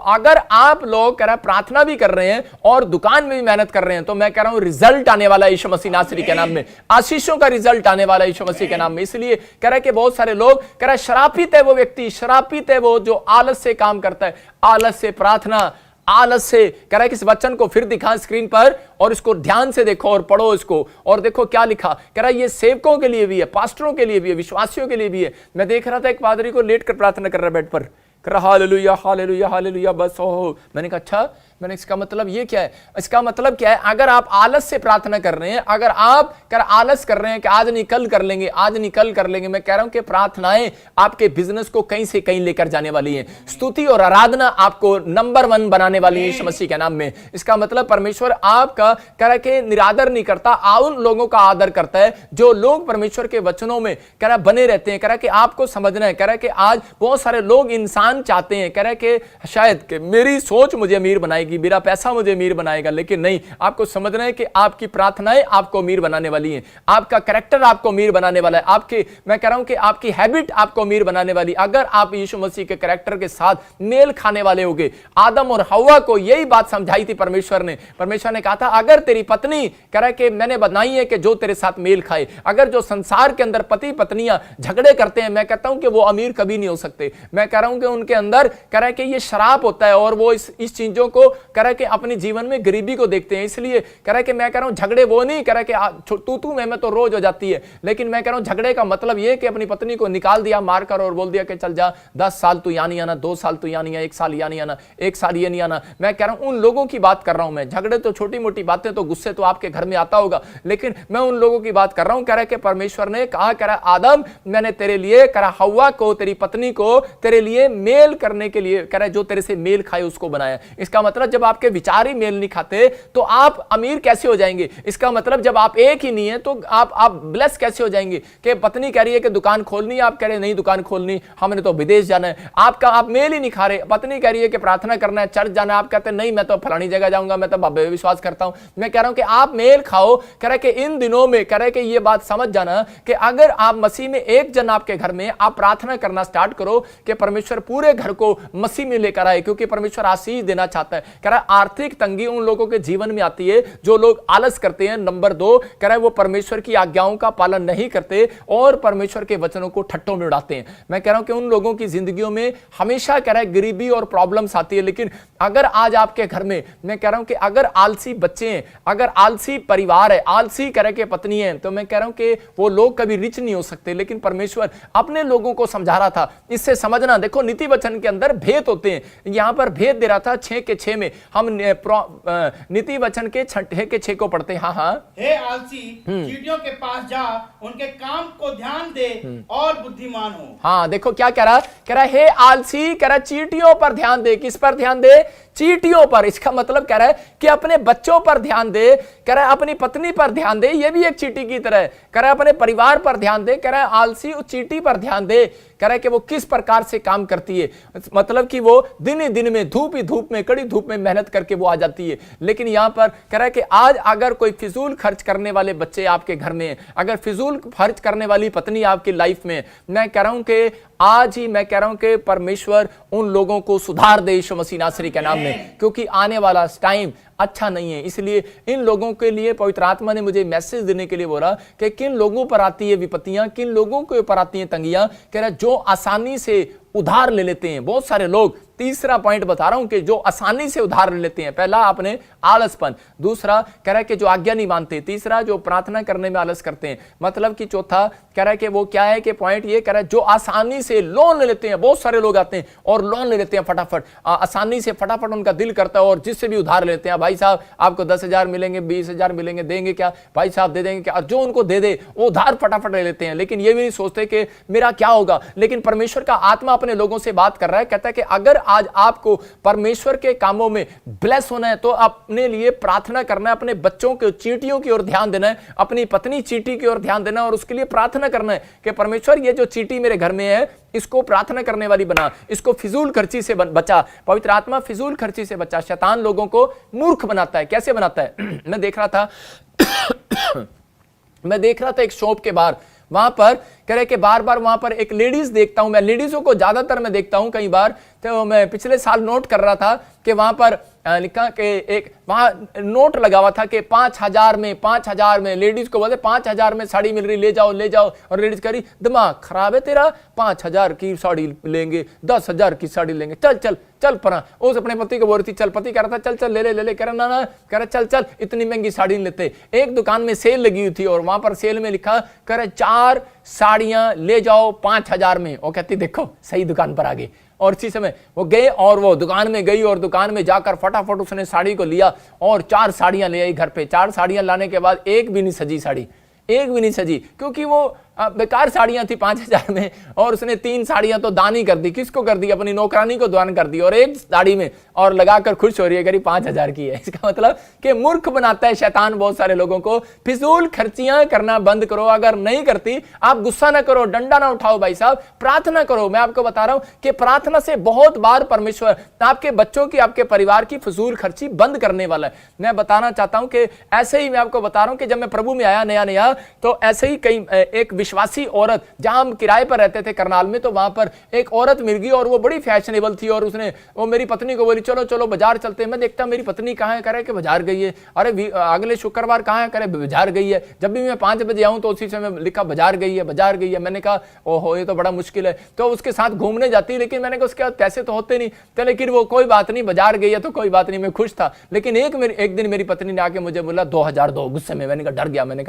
अगर आप लोग कह रहा प्रार्थना भी कर रहे हैं और दुकान में भी मेहनत कर रहे हैं, तो मैं कह रहा हूं रिजल्ट आने वाला है यीशु मसीह नासरी के नाम में, आशीषों का रिजल्ट आने वाला है यीशु मसीह के नाम में। इसलिए कह रहा है कि बहुत सारे लोग कह रहा है शरापित है वो व्यक्ति, शरापित है वो जो आलस से काम करता है, आलस से प्रार्थना, आलस से। कह रहा है कि इस वचन को फिर दिखा स्क्रीन पर और इसको ध्यान से देखो और पढ़ो इसको, और देखो क्या लिखा। कह रहा है ये सेवकों के लिए भी है, पास्टरों के लिए भी है, विश्वासियों के लिए भी है। मैं देख रहा था एक पादरी को लेट कर प्रार्थना कर रहा है बेड पर, कह रहा हालेलुया हालेलुया हालेलुया, बस हो। मैंने कहा अच्छा, मैंने इसका मतलब ये क्या है, इसका मतलब क्या है, अगर आप आलस से प्रार्थना कर रहे हैं, अगर आप आलस कर रहे हैं कि आज नहीं कल कर लेंगे, आज नहीं कल कर लेंगे, मैं कह रहा हूं कि प्रार्थनाएं आपके बिजनेस को कहीं से कहीं लेकर जाने वाली हैं। स्तुति और आराधना आपको नंबर 1 बनाने वाली है यीशु मसीह के नाम में। इसका मतलब परमेश्वर आपका कह रहा कि निरादर नहीं करता, उन लोगों का आदर करता है जो लोग परमेश्वर के वचनों में कह रहा बने रहते हैं। कह रहा कि आपको समझना है, कह रहा कि आज बहुत सारे लोग इंसान चाहते हैं, कह रहा कि शायद कि मेरी सोच मुझे अमीर बनाएगी, मेरा पैसा मुझे अमीर बनाएगा, लेकिन नहीं, आपको समझना है कि आपकी प्रार्थनाएं आपको अमीर बनाने वाली हैं, आपका कैरेक्टर आपको अमीर बनाने वाला है, आपके, मैं कह रहा हूं कि आपकी हैबिट आपको अमीर बनाने वाली। अगर आप यीशु मसीह के कैरेक्टर के साथ मेल खाने वाले होगे, आदम और हव्वा को यही बात समझाई थी परमेश्वर ने कहा था अगर तेरी पत्नी, कह रहा है कि मैंने बनाई है कि जो तेरे साथ मेल खाए। अगर जो संसार के अंदर पति पत्नियां झगड़े करते हैं, मैं कहता हूं कि वो अमीर कभी नहीं हो सकते। मैं कह रहा हूं कि उनके अंदर कह रहा है कि ये शराब होता है, और वो इस चीजों को कह रहा है कि अपने जीवन में गरीबी को देखते हैं। इसलिए कह रहा है कि मैं कह रहा हूं झगड़े वो नहीं, कह रहा है कि तू मैं तो रोज हो जाती है, लेकिन मैं कह रहा हूं झगड़े का मतलब ये कि अपनी पत्नी को निकाल दिया मारकर और बोल दिया कि चल जा, 10 साल तू यहाँ नहीं आना, 2 साल तू यहाँ नहीं आना, 1 साल यहाँ नहीं आना, 1 साल ये नहीं आना। मैं कह रहा हूं उन लोगों की बात कर रहा हूं मैं। झगड़े तो छोटी मोटी बातें, तो गुस्से तो आपके घर में आता होगा, लेकिन मैं उन लोगों की बात कर रहा हूं। कह रहा है कि परमेश्वर ने कहा, कह रहा आदम मैंने तेरे लिए, कह रहा हव्वा को, तेरी पत्नी को तेरे लिए मेल करने के लिए, कह रहा जो तेरे से मेल खाए उसको बनाया। इसका मतलब जब आपके विचार ही मेल नहीं खाते तो आप अमीर कैसे हो जाएंगे। इसका मतलब जब आप एक ही नहीं है तो आप ब्लेस कैसे हो जाएंगे। कि पत्नी कह रही है कि दुकान खोलनी है, आप कह रहे नहीं दुकान खोलनी, हमने तो विदेश जाना है, आप मेल ही नहीं खा रहे। पत्नी कह रही है कि प्रार्थना करना है, चर्च जाना है, आप कहते हैं नहीं मैं तो फलानी जगह जाऊंगा, मैं तो बाबे में विश्वास करता हूं। मैं कह रहा हूं कि आप मेल खाओ। कह रहे कि इन दिनों में, कह रहे कि ये बात समझ जाना कि अगर आप मसीह में एक जन आपके घर में, आप प्रार्थना करना स्टार्ट करो कि परमेश्वर पूरे घर को मसीह में लेकर आए, क्योंकि परमेश्वर आशीष देना चाहता है। कह रहा आर्थिक तंगी उन लोगों के जीवन में आती है जो लोग आलस करते हैं। नंबर 2 कह रहा है वो परमेश्वर की आज्ञाओं का पालन नहीं करते और परमेश्वर के वचनों को ठट्टों में उड़ाते हैं। मैं कह रहा हूं कि उन लोगों की जिंदगियों में हमेशा कह रहा है गरीबी और प्रॉब्लम्स आती है। लेकिन अगर आज आपके घर में, मैं कह रहा हूं कि अगर आलसी बच्चे हैं, अगर आलसी परिवार है, आलसी कह रहे के पत्नी है, तो मैं कह रहा हूं कि वो लोग कभी रिच नहीं हो सकते। लेकिन परमेश्वर अपने लोगों को समझा रहा था। इससे समझना, देखो नीति वचन के अंदर भेद होते हैं, यहां पर भेद दे रहा था 6 के 6 में। में हम नीति वचन के 6 के 6 को पढ़ते हैं। हाँ हाँ, हे आलसी, चींटियों के पास जा, उनके काम को ध्यान दे और बुद्धिमान हो। हाँ देखो क्या कह रहा हे आलसी, कह रहा चींटियों पर ध्यान दे। किस पर ध्यान दे? चींटियों पर। इसका मतलब कह रहा है कि अपने बच्चों पर ध्यान दे, कह रहा है अपनी पत्नी पर ध्यान दे, ये भी एक चींटी की तरह है। कह रहा है अपने परिवार पर ध्यान दे, कह रहा है आलसी उस चींटी पर ध्यान दे, कह रहा है कि वो किस प्रकार से काम करती है, मतलब कि वो दिन ही दिन में धूप ही धूप में, कड़ी धूप में मेहनत करके वो आ जाती है। लेकिन यहां पर कह रहा है कि आज अगर कोई फिजूल खर्च करने वाले बच्चे आपके घर में, अगर फिजूल खर्च करने वाली पत्नी आपकी लाइफ में, मैं कह रहा हूं कि आज ही मैं कह रहा हूं कि परमेश्वर उन लोगों को सुधार दे यीशु मसीह नासरी के नाम में, क्योंकि आने वाला टाइम अच्छा नहीं है। इसलिए इन लोगों के लिए पवित्र आत्मा ने मुझे मैसेज देने के लिए बोला कि किन लोगों पर आती है विपत्तियां, किन लोगों के ऊपर आती हैं तंगियां, कह रहा जो आसानी से उधार ले लेते हैं। बहुत सारे लोग, तीसरा पॉइंट बता रहा हूं कि जो आसानी से उधार ले लेते हैं। पहला आपने आलसपन, दूसरा कह रहा है कि जो आज्ञा नहीं मानते, तीसरा जो प्रार्थना करने में आलस करते हैं। मतलब कि चौथा कह रहा है कि वो क्या है कि पॉइंट ये कह रहा है जो आसानी से लोन ले लेते हैं। बहुत सारे लोग आते हैं और लोन ले लेते हैं फटाफट, आसानी से फटाफट उनका दिल करता है और जिससे भी उधार लेते हैं, भाई साहब आपको 10,000 मिलेंगे, 20,000 मिलेंगे, देंगे क्या? भाई साहब दे देंगे क्या? जो उनको दे दे वो उधार फटाफट ले लेते हैं, लेकिन ये भी नहीं सोचते कि मेरा क्या होगा। लेकिन परमेश्वर का आत्मा अपने लोगों से बात कर रहा है, कहता है कि अगर आज आपको परमेश्वर के कामों में ब्लेस होना है तो अपने लिए प्रार्थना करना है, अपने बच्चों के चींटियों की ओर ध्यान देना है, अपनी पत्नी चींटी की ओर ध्यान देना है और उसके लिए प्रार्थना करना है कि परमेश्वर ये जो चींटी मेरे घर में है इसको प्रार्थना करने वाली बना, इसको फिजूल खर्ची से बचा। पवित्र आत्मा फिजूल खर्ची से बचा। शैतान लोगों को मूर्ख बनाता है। कैसे बनाता है? मैं देख रहा था एक शॉप के बाहर, वहां पर कह रहे कि बार बार वहां पर एक लेडीज देखता हूं मैं, लेडीजों को ज्यादातर मैं देखता हूं कई बार, तो मैं पिछले साल नोट कर रहा था कि वहां पर लिखा कि एक वहां नोट लगा हुआ था कि 5,000 में लेडीज को बोलते 5,000 में साड़ी मिल रही, ले जाओ। और लेडीज कह रही दिमाग खराब है तेरा, 5,000 की साड़ी लेंगे, 10,000 की साड़ी लेंगे, चल परा। उस अपने पति को बोल रही थी, चल, पति कह रहा था चल ले कह रहा ना, कह रहा चल इतनी महंगी साड़ी नहीं लेते। एक दुकान में सेल लगी हुई थी और वहां पर सेल में लिखा कह रहे 4 साड़ियां ले जाओ 5,000 में। वो कहती देखो सही दुकान पर आ गई। और इसी समय वो गए और वो दुकान में गई और दुकान में जाकर फटाफट उसने साड़ी को लिया और 4 साड़ियां ले आई घर पे। 4 साड़ियां लाने के बाद एक भी नहीं सजी साड़ी, एक भी नहीं सजी, क्योंकि वो बेकार साड़ियां थी 5,000 में। और उसने 3 साड़ियां तो दान ही कर दी। किसको कर दी? अपनी नौकरानी को दान कर दी और एक साड़ी में और लगाकर खुश हो रही है, करीब 5,000 की है। इसका मतलब कि मूर्ख बनाता है शैतान बहुत सारे लोगों को। फिजूल खर्चियां करना बंद करो। अगर नहीं करती आप गुस्सा ना करो, डंडा ना उठाओ, भाई साहब प्रार्थना करो। मैं आपको बता रहा हूं कि प्रार्थना से बहुत बार परमेश्वर आपके बच्चों की, आपके परिवार की फिजूल खर्ची बंद करने वाला है। मैं बताना चाहता हूं कि ऐसे ही मैं आपको बता रहा हूं कि जब मैं प्रभु में आया नया तो ऐसे ही कई एक विश्वासी औरत, जहां हम किराए पर रहते थे करनाल में, तो वहां पर एक औरत मिल गई और वो बड़ी फैशनेबल थी और उसने वो मेरी पत्नी को बोली चलो बाजार चलते हैं। मैं देखता मेरी पत्नी कहां है, करे कि बाजार गई है। अरे अगले शुक्रवार कहां है, करे बाजार गई है। जब भी मैं 5 बजे आऊं तो उसी समय लिखा बाजार गई है। मैंने कहा ओहो ये तो बड़ा मुश्किल है, तो उसके साथ घूमने जाती, लेकिन मैंने कहा उसके पैसे तो होते नहीं, तो लेकिन वो कोई बात नहीं, बाजार गई है तो कोई बात नहीं, मैं खुश था। लेकिन एक दिन मेरी पत्नी ने आके मुझे बोला 2,000 दो, गुस्से में। मैंने कहा डर गया, मैंने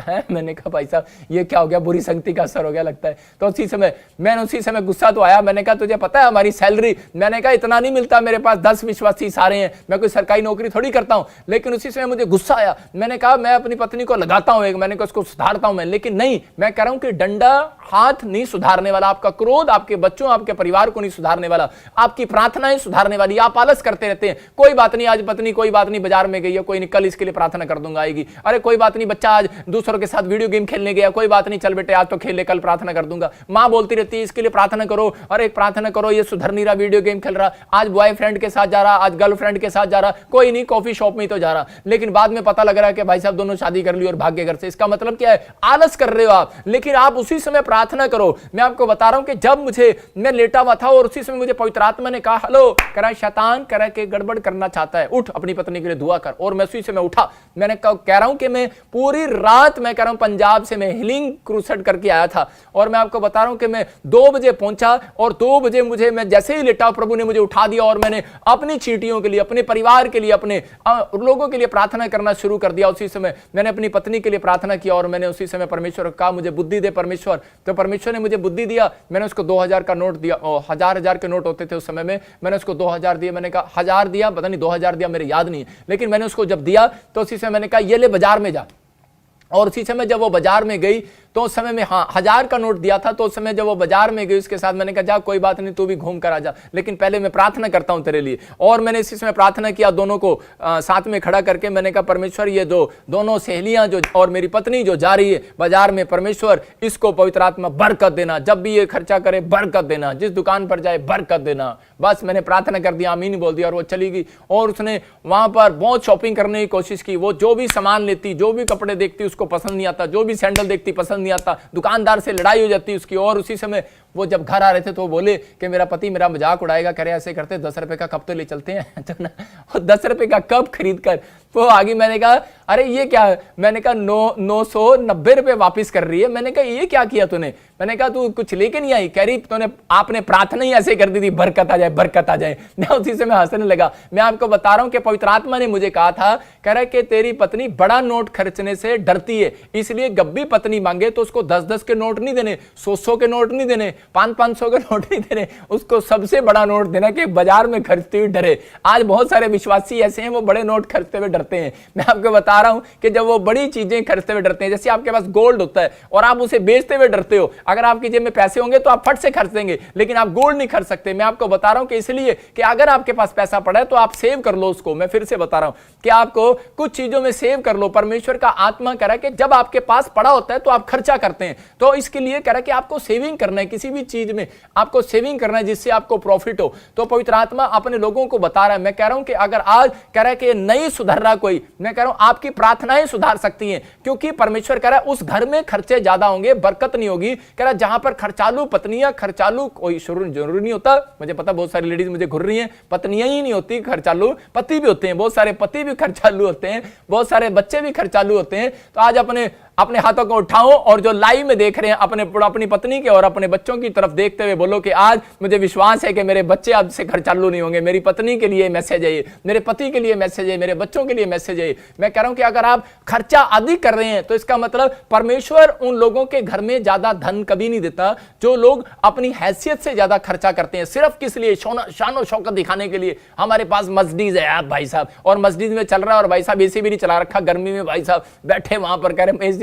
कहा भाई साहब ये क्या हो गया, बुरी संगति का असर हो गया लगता है। तो उसी समय गुस्सा तो आया। मैंने कहा तुझे पता है हमारी सैलरी, मैंने कहा इतना नहीं मिलता, मेरे पास 10 विश्वासी सारे हैं, मैं कोई सरकारी नौकरी थोड़ी करता हूं। लेकिन उसी समय मुझे गुस्सा आया। मैंने कहा मैं अपनी पत्नी को लगाता हूं, मैंने कहा उसको सुधारता हूं मैं। लेकिन नहीं, मैं कह रहा हूं कि डंडा हाथ नहीं सुधारने वाला, आपका क्रोध आपके बच्चों, आपके परिवार को नहीं सुधारने वाला, आपकी प्रार्थनाएं सुधारने वाली। आप आलस करते रहते हैं, कोई बात नहीं आज पत्नी कोई बात नहीं बाजार में गई है, कोई नहीं कल इसके लिए प्रार्थना कर दूंगा आएगी। अरे कोई बात नहीं बच्चा आज दूसरों के साथ वीडियो गेम खेलने गया, कोई बात नहीं चल बेटे आज तो खेल ले, कल प्रार्थना कर दूंगा। मां बोलती रहती है इसके लिए प्रार्थना करो, अरे प्रार्थना करो, ये सुधर नहीं रहा, वीडियो गेम खेल रहा, आज बॉयफ्रेंड के साथ जा रहा, आज गर्लफ्रेंड के साथ जा रहा, कोई नहीं कॉफी शॉप में तो जा रहा। लेकिन बाद में पता लग रहा है कि भाई साहब दोनों शादी कर ली और भाग गए घर से। इसका मतलब क्या है? आलस कर रहे हो आप। लेकिन आप उसी समय प्रार्थना करो। मैं आपको बता रहा हूं कि जब मैं लेटा हुआ था और उसी समय मुझे पवित्र आत्मा ने कहा हेलो, करा शैतान करा के गड़बड़ करना चाहता है, उठ अपनी पत्नी के लिए दुआ कर। और मैं उसी समय उठा। मैंने कह रहा हूं कि मैं पूरी रात मैं कह रहा हूं पंजाब से मैं हीलिंग क्रूसेड करके के आया था। और मैं आपको बता रहा हूं कि मैं 2 बजे पहुंचा और 2 बजे मैं जैसे ही लेटा, प्रभु ने मुझे उठा दिया और मैंने अपनी चींटियों के लिए, अपने परिवार के लिए, अपने लोगों के लिए प्रार्थना करना शुरू कर दिया। उसी समय मैंने अपनी पत्नी के लिए प्रार्थना किया और मैंने उसी समय परमेश्वर को कहा मुझे बुद्धि दे परमेश्वर। तो परमेश्वर ने मुझे बुद्धि दिया। मैंने उसको 2000 का नोट दिया, हजार के नोट होते थे उस समय में, मैंने उसको 2000 दिए। मैंने कहा 1000 दिया, पता नहीं 2000 दिया, मेरे याद नहीं है, लेकिन मैंने उसको जब दिया तो उसी समय मैंने कहा ये ले बाजार में जा। और उसी समय जब वो बाजार में गई तो उस समय में 1000 का नोट दिया था, तो उस समय जब वो बाजार में गई उसके साथ मैंने कहा जा कोई बात नहीं, तू भी घूम कर आ जा, लेकिन पहले मैं प्रार्थना करता हूं तेरे लिए। और मैंने इसी समय प्रार्थना किया, दोनों को साथ में खड़ा करके मैंने कहा परमेश्वर ये दोनों सहेलियां जो और मेरी पत्नी जो जा रही है बाजार में, परमेश्वर इसको पवित्र आत्मा बरकत देना, जब भी ये खर्चा करे बरकत देना, जिस दुकान पर जाए बरकत देना। बस मैंने प्रार्थना कर दिया, आमीन बोल दिया और वो चली गई। और उसने वहां पर बहुत शॉपिंग करने की कोशिश की। वो जो भी सामान लेती, जो भी कपड़े देखती उसको पसंद नहीं आता, जो भी सैंडल देखती पसंद नहीं आता, दुकानदार से लड़ाई हो जाती उसकी। और उसी समय वो जब घर आ रहे थे तो वो बोले कि मेरा पति मेरा मजाक उड़ाएगा, कह रहे ऐसे करते 10 रुपए का कप तो ले चलते हैं तो ना 10 रुपए का कप खरीद कर वो आगे। मैंने कहा अरे ये क्या है? मैंने कहा 990 रुपए वापिस कर रही है। मैंने कहा ये क्या किया तूने? मैंने कहा तू कुछ लेके नहीं आई? कह रही तूने आपने प्रार्थना ही ऐसे कर दी थी, बरकत आ जाए बरकत आ जाए। मैं उसी से मैं हंसने लगा। मैं आपको बता रहा हूं कि पवित्र आत्मा ने मुझे कहा था, कह रहा है कि तेरी पत्नी बड़ा नोट खर्चने से डरती है, इसलिए गब्बी पत्नी मांगे तो उसको 10-10 के नोट नहीं देने, 100-100 के नोट नहीं देने, 500-500 के नोट नहीं देने, उसको सबसे बड़ा नोट देना कि बाजार में खर्चते हुए डरे। आज बहुत सारे विश्वासी ऐसे हैं वो बड़े नोट खर्चते हुए डरते हैं। मैं आपको बता रहा हूं कि जब वो बड़ी चीजें खर्चते हुए डरते हैं, जैसे आपके पास गोल्ड होता है और आप उसे बेचते हुए डरते हो, अगर आपकी जेब में पैसे होंगे तो आप फट से खर्च देंगे, लेकिन आप गोल्ड नहीं खर्च सकते। मैं आपको बता रहा हूं कि इसलिए कि अगर आपके पास पैसा पड़ा है तो आप सेव कर लो उसको। मैं फिर से बता रहा हूं कि आपको कुछ चीजों में सेव कर लो। परमेश्वर का आत्मा कह रहा है कि जब आपके पास पड़ा होता है तो आप खर्चा करते हैं, तो इसके लिए कह रहा है कि आपको सेविंग करना है, किसी भी चीज में आपको सेविंग करना है जिससे आपको प्रॉफिट हो। तो पवित्र आत्मा अपने लोगों को बता रहा है। मैं कह रहा हूं कि अगर आज कह रहा है कि नहीं सुधर रहा कोई, मैं कह रहा हूं आपकी प्रार्थनाएं सुधार सकती हैं, क्योंकि परमेश्वर कह रहा है उस घर में खर्चे ज्यादा होंगे, बरकत नहीं होगी। कह रहा है जहां पर खर्चालू पत्नियां, खर्चालू कोई जरूरी नहीं होता, मुझे पता बहुत सारी लेडीज मुझे घुर रही हैं, पत्नियां ही नहीं होती खर्चालू, पति भी होते हैं, बहुत सारे पति भी खर्चालू होते हैं, बहुत सारे बच्चे भी खर्चालू होते हैं। तो आज अपने हाथों को उठाओ और जो लाइव में देख रहे हैं अपनी पत्नी के और अपने बच्चों की तरफ देखते हुए बोलो कि आज मुझे विश्वास है कि मेरे बच्चे अब से खर्चालू नहीं होंगे। मेरी पत्नी के लिए मैसेज है, मेरे पति के लिए मैसेज है, मेरे बच्चों के लिए मैसेज है। मैं कह रहा हूं कि अगर आप खर्चा अधिक कर रहे हैं तो इसका मतलब परमेश्वर उन लोगों के घर में ज्यादा धन कभी नहीं देता जो लोग अपनी हैसियत से ज्यादा खर्चा करते हैं, सिर्फ किस लिए? शान और शौकत दिखाने के लिए। हमारे पास मर्सिडीज है आप भाई साहब, और मर्सिडीज में चल रहा है और भाई साहब एसी भी नहीं चला रखा, गर्मी में भाई साहब बैठे वहां पर कह रहे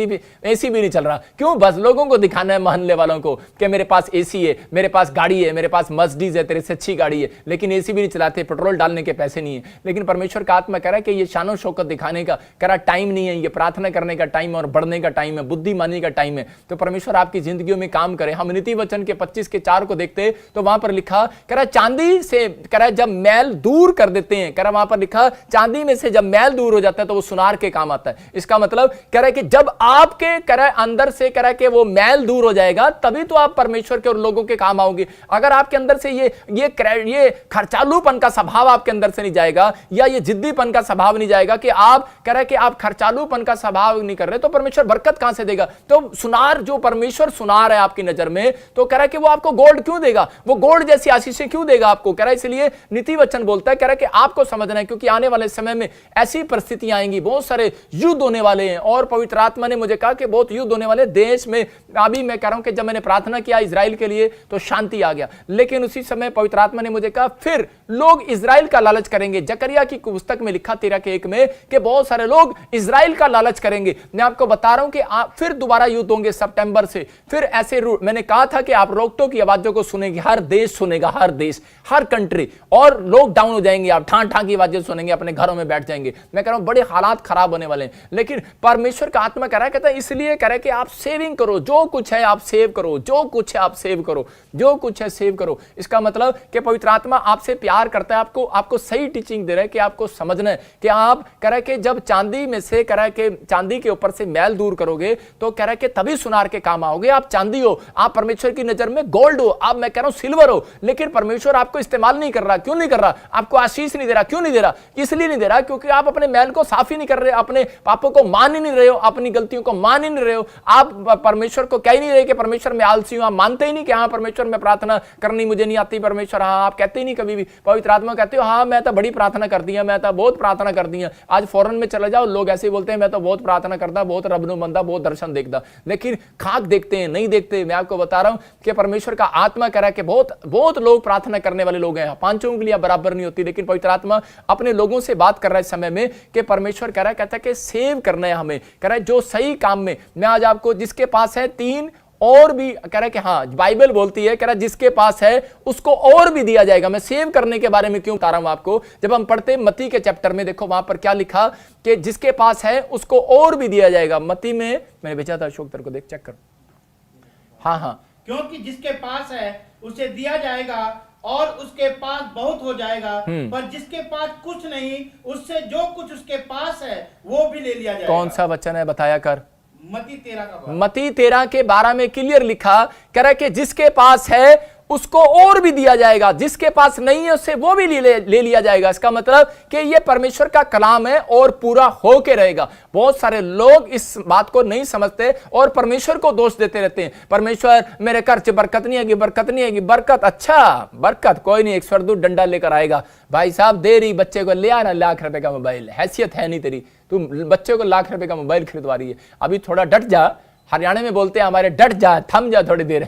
एसी भी नहीं चल रहा। क्यों? बस लोगों को दिखाना है, मोहल्ले वालों को, कि मेरे पास एसी है, मेरे पास गाड़ी है, मेरे पास मर्सिडीज है, तेरे से अच्छी गाड़ी है, लेकिन एसी भी नहीं चलाते, पेट्रोल डालने के पैसे नहीं है। लेकिन परमेश्वर का आत्मा कह रहा है कि ये शान और शौकत दिखाने का कह रहा टाइम नहीं है, ये प्रार्थना करने का टाइम और बढ़ने का टाइम है, बुद्धिमानी का टाइम है। तो परमेश्वर आपकी जिंदगियों में काम करे। हम नीति वचन के 25:4 को देखते तो वहां पर लिखा, कह रहा चांदी से कह रहा जब मैल दूर कर देते हैं, कह रहा वहां पर लिखा चांदी में से जब मैल दूर हो जाता है तो वो सुनार के काम आता है। इसका मतलब कह रहा है कि जब आपके कह रहा है अंदर से कह रहा है कि वो मैल दूर हो जाएगा तभी तो आप परमेश्वर के और लोगों के काम आओगे। अगर आपके अंदर से ये खर्चालूपन का स्वभाव आपके अंदर से नहीं जाएगा, या ये जिद्दीपन का स्वभाव नहीं जाएगा कि आप कह रहे कि आप खर्चालूपन का स्वभाव नहीं कर रहे, तो परमेश्वर बरकत कहां से देगा? तो सुनार, जो परमेश्वर सुनार है आपकी नजर में, तो कह रहा है कि वो आपको गोल्ड क्यों देगा? वो गोल्ड जैसी आशीषें क्यों देगा आपको? कह रहा है इसलिए नीति वचन बोलता है, कह रहा है कि आपको समझना है, क्योंकि आने वाले समय में ऐसी परिस्थितियां आएंगी, बहुत सारे युद्ध होने वाले हैं। और पवित्र आत्मा ने मुझे कहा कि बहुत युद्ध होने वाले देश में। अभी मैं कह रहा हूं कि जब मैंने प्रार्थना किया इजराइल के लिए तो शांति आ गया, लेकिन उसी समय पवित्र आत्मा ने मुझे कहा फिर लोग इजराइल का लालच करेंगे। जकरिया की पुस्तक में लिखा 13:1 में कि बहुत सारे लोग इजराइल का लालच करेंगे। मैं आपको बता रहा हूं कि फिर दोबारा युद्ध होंगे सितंबर से। फिर ऐसे मैंने कहा था कि आप रोकटों की आवाजों को सुनेंगे, हर देश सुनेगा, हर देश, हर कंट्री, और लोग डाउन हो जाएंगे, आप ठां ठां की आवाजें सुनेंगे, अपने घरों में बैठ जाएंगे। मैं कह रहा हूं बड़े हालात खराब होने वाले हैं, लेकिन परमेश्वर का आत्मा कह रहा है, कहता है इसलिए कह रहा है कि आप सेविंग करो, जो कुछ है आप सेव करो, जो कुछ है आप सेव करो, जो कुछ है सेव करो। इसका मतलब कि पवित्र आत्मा आपसे प्यार करता है, आपको सही टीचिंग दे रहा है कि आपको समझना है कि आप कह रहा है कि जब चांदी में से कह रहा है कि चांदी के ऊपर से मैल दूर करोगे तो कह रहा है कि तभी सुनार के काम आओगे। आप चांदी हो, आप परमेश्वर की नजर में गोल्ड हो, आप मैं कह रहा हूं सिल्वर हो, लेकिन परमेश्वर आपको इस्तेमाल नहीं कर रहा। क्यों नहीं कर रहा? आपको आशीष नहीं दे रहा। क्यों नहीं दे रहा? इसलिए नहीं दे रहा क्योंकि आप अपने मैल को साफ ही नहीं कर रहे, अपने पापों को मान ही नहीं रहे हो, अपनी गलतियों को मान ही नहीं रहे हो, आप परमेश्वर को कह ही नहीं रहे कि परमेश्वर मैं आलसी हूं, आप मानते ही नहीं कि हाँ परमेश्वर मैं प्रार्थना करनी मुझे नहीं आती, परमेश्वर हाँ, आप कहते ही नहीं कभी भी। पवित्र आत्मा कहते हो हाँ मैं तो बड़ी प्रार्थना करती हूं, मैं तो बहुत प्रार्थना करती हूं। आज फॉरेन में चले जाओ, लोग ऐसे ही बोलते हैं मैं तो बहुत प्रार्थना करता, बहुत रब नु मनदा, बहुत दर्शन देखता, लेकिन खाक देखते हैं, नहीं देखते। मैं आपको बता रहा हूं कि परमेश्वर का आत्मा कह रहा है कि बहुत लोग प्रार्थना करने वाले लोग हैं, पांचों उंगलियां बराबर नहीं होती, लेकिन पवित्र आत्मा अपने लोगों से बात कर रहा है इस समय में कि परमेश्वर कह रहा है, कहता है कि सेव करना है हमें, कह रहा है जो सही काम में। मैं आज आपको जिसके पास है 3 और भी कह रहा है कि हाँ बाइबल बोलती है, कह रहा है जिसके पास है उसको और भी दिया जाएगा। मैं सेव करने के बारे में क्यों बता रहा हूं आपको, जब हम पढ़ते मत्ती के चैप्टर में देखो वहां पर क्या लिखा कि जिसके पास है उसको और भी दिया जाएगा। मत्ती में मैंने भेजा था अशोक तेरे को, देख चेक कर। हाँ क्योंकि जिसके पास है उसे दिया जाएगा और उसके पास बहुत हो जाएगा, पर जिसके पास कुछ नहीं उससे जो कुछ उसके पास है वो भी ले लिया जाएगा। कौन सा वचन है बताया कर? मत्ती 13 का 12। मत्ती 13 के 12 में क्लियर लिखा, कह रहा है कि जिसके पास है उसको और भी दिया जाएगा, जिसके पास नहीं है उससे वो भी ले लिया जाएगा। इसका मतलब कि ये परमेश्वर का कलाम है और पूरा होके रहेगा। बहुत सारे लोग इस बात को नहीं समझते और परमेश्वर को दोष देते रहते हैं, परमेश्वर मेरे घर से बरकत नहीं आएगी, बरकत नहीं आएगी। बरकत, अच्छा बरकत कोई नहीं, एक स्वर्गदूत डंडा लेकर आएगा। भाई साहब दे रही बच्चे को ले आना लाख रुपए का मोबाइल, हैसियत है नहीं तेरी, तुम बच्चे को लाख रुपए का मोबाइल खरीदवा रही है। अभी थोड़ा डट जा, हरियाणा में बोलते हैं हमारे डट जा, थम जा थोड़ी देर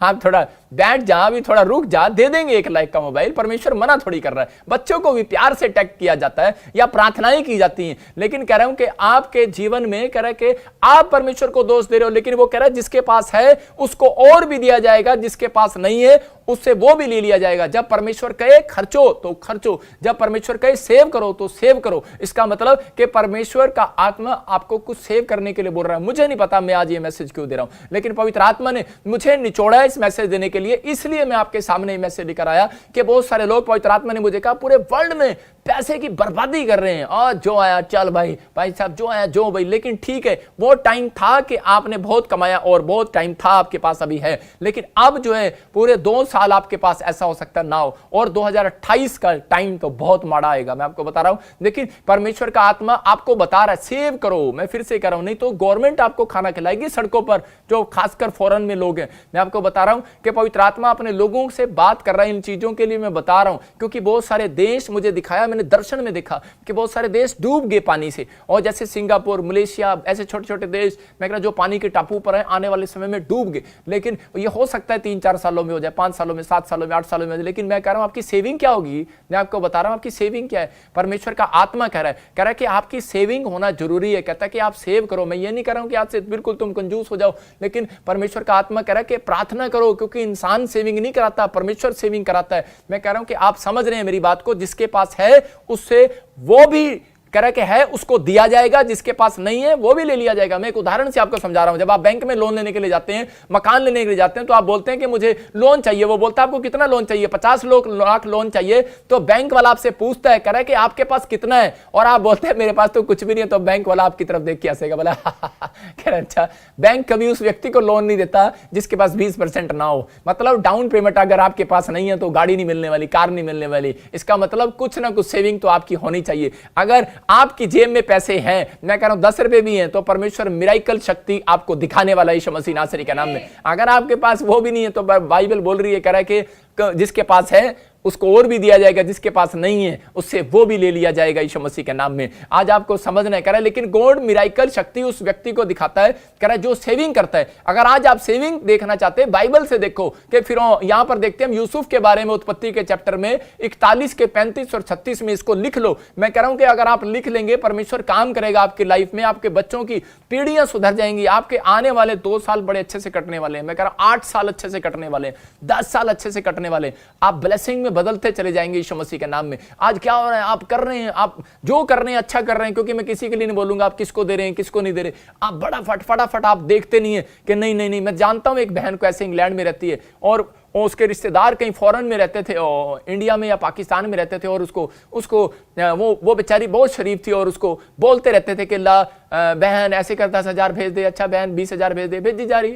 आप थोड़ा बैठ जा, अभी थोड़ा रुक जा, दे देंगे 1 लाख का मोबाइल। परमेश्वर मना थोड़ी कर रहा है, बच्चों को भी प्यार से टैग किया जाता है या प्रार्थनाएं की जाती हैं। लेकिन कह रहा हूं कि आपके जीवन में कह रहा है कि आप परमेश्वर को दोष दे रहे हो, लेकिन वो कह रहा है जिसके पास है उसको और भी दिया जाएगा, जिसके पास नहीं है उससे वो भी ले लिया जाएगा। जब परमेश्वर कहे खर्चो तो खर्चो, जब परमेश्वर कहे सेव करो तो सेव करो। इसका मतलब कि परमेश्वर का आत्मा आपको कुछ सेव करने के लिए बोल रहा है। मुझे नहीं पता मैं आज ये मैसेज क्यों दे रहा हूं, लेकिन पवित्र आत्मा ने मुझे निचोड़ा है इस मैसेज देने के लिए, इसलिए मैं आपके सामने मैसेज लेकर आया कि बहुत सारे लोग, पवित्र आत्मा ने मुझे कहा पूरे वर्ल्ड में पैसे की बर्बादी कर रहे हैं, और जो आया चल भाई साहब जो आया जो भाई। लेकिन ठीक है, वो टाइम था कि आपने बहुत कमाया और बहुत टाइम था आपके पास अभी है, लेकिन अब जो है पूरे 2 साल आपके पास ऐसा हो सकता ना हो, और 2028 का टाइम तो बहुत माड़ा आएगा, मैं आपको बता रहा हूं। लेकिन परमेश्वर का आत्मा आपको बता रहा है सेव करो। मैं फिर से कह रहा हूं, नहीं तो गवर्नमेंट आपको खाना खिलाएगी सड़कों पर, जो खासकर फॉरेन में लोग हैं। मैं आपको बता रहा हूं कि पवित्र आत्मा अपने लोगों से बात कर रहा है इन चीजों के लिए मैं बता रहा हूं, क्योंकि बहुत सारे देश मुझे दिखाया, मैंने दर्शन में देखा कि बहुत सारे देश डूब गए पानी से, और जैसे सिंगापुर, मलेशिया, ऐसे छोटे छोटे देश मैं कह रहा जो पानी के टापू पर है आने वाले समय में डूब गए। लेकिन ये हो सकता है 3-4 सालों में हो जाए, 5 सालों में, 7 सालों में, 8 सालों में। लेकिन मैं कह रहा हूं आपकी सेविंग क्या होगी, मैं आपको बता रहा हूं आपकी सेविंग क्या है। परमेश्वर का आत्मा कह रहा है कि आपकी सेविंग होना जरूरी है, कहता है कि आप सेव करो। मैं ये नहीं कह रहा हूं कि आज से बिल्कुल तुम कंजूस हो जाओ, लेकिन परमेश्वर का आत्मा कह रहा है कि प्रार्थना करो, क्योंकि इंसान सेविंग नहीं कराता, परमेश्वर सेविंग कराता है। मैं कह रहा हूं कि आप समझ रहे हैं मेरी बात को, जिसके पास है उससे वो भी कह रहा कि है उसको दिया जाएगा, जिसके पास नहीं है वो भी ले लिया जाएगा। मैं एक उदाहरण से आपको समझा रहा हूं। जब आप बैंक में लोन लेने के लिए जाते हैं, मकान लेने के लिए जाते हैं, तो आप बोलते हैं कि मुझे लोन चाहिए। वो बोलता है आपको कितना लोन चाहिए, 50 लाख लोन चाहिए। तो बैंक वाला आपसे पूछता है, कह रहा है कि आपके पास कितना है, और आप बोलते हैं मेरे पास तो कुछ भी नहीं है। तो बैंक वाला आपकी तरफ देख के हंसेगा, बोला कह रहा अच्छा, बैंक कभी उस व्यक्ति को लोन नहीं देता जिसके पास 20% ना हो। मतलब डाउन पेमेंट अगर आपके पास नहीं है तो गाड़ी नहीं मिलने वाली, कार नहीं मिलने वाली। इसका मतलब कुछ ना कुछ सेविंग तो आपकी होनी चाहिए। अगर आपकी जेब में पैसे हैं, मैं कह रहा हूं 10 रुपए भी हैं, तो परमेश्वर मिराइकल शक्ति आपको दिखाने वाला यीशु मसीह नासरी के नाम में। अगर आपके पास वो भी नहीं है तो बाइबल बोल रही है, कह रहा है कि जिसके पास है उसको और भी दिया जाएगा, जिसके पास नहीं है उससे वो भी ले लिया जाएगा यीशु मसीह के नाम में। आज आपको समझना है, कह रहा है लेकिन गॉड मिराइकल शक्ति उस व्यक्ति को दिखाता है, कह रहा है जो सेविंग करता है। अगर आज आप सेविंग देखना चाहते हैं, बाइबल से देखो कि फिर यहां पर देखते हैं हम यूसुफ के बारे में, उत्पत्ति के चैप्टर में 41 के 35 और 36 में इसको लिख लो। मैं कह रहा हूं कि अगर आप लिख लेंगे, परमेश्वर काम करेगा आपकी लाइफ में, आपके बच्चों की पीढ़ियां सुधर जाएंगी, आपके आने वाले 2 साल बड़े अच्छे से कटने वाले हैं। मैं कह रहा हूं 8 साल अच्छे से कटने वाले हैं, 10 साल अच्छे से कटने वाले हैं। आप ब्लेसिंग में बदलते चले जाएंगे यीशु मसीह के नाम में। आज क्या हो रहा है, आप कर रहे हैं, आप जो कर रहे हैं अच्छा कर रहे हैं, क्योंकि मैं किसी के लिए नहीं बोलूंगा आप किसको दे रहे हैं किसको नहीं दे रहे। आप बड़ा फटाफट आप देखते नहीं है कि नहीं। मैं जानता हूं एक बहन को ऐसे इंग्लैंड में रहती है, और उसके रिश्तेदार कहीं फॉरेन में रहते थे, इंडिया में या पाकिस्तान में रहते थे, और उसको वो बेचारी बहुत शरीफ थी, और उसको बोलते रहते थे कि ला बहन ऐसे कर 10,000 भेज दे, अच्छा बहन 20,000 भेज दे, भेजी जा रही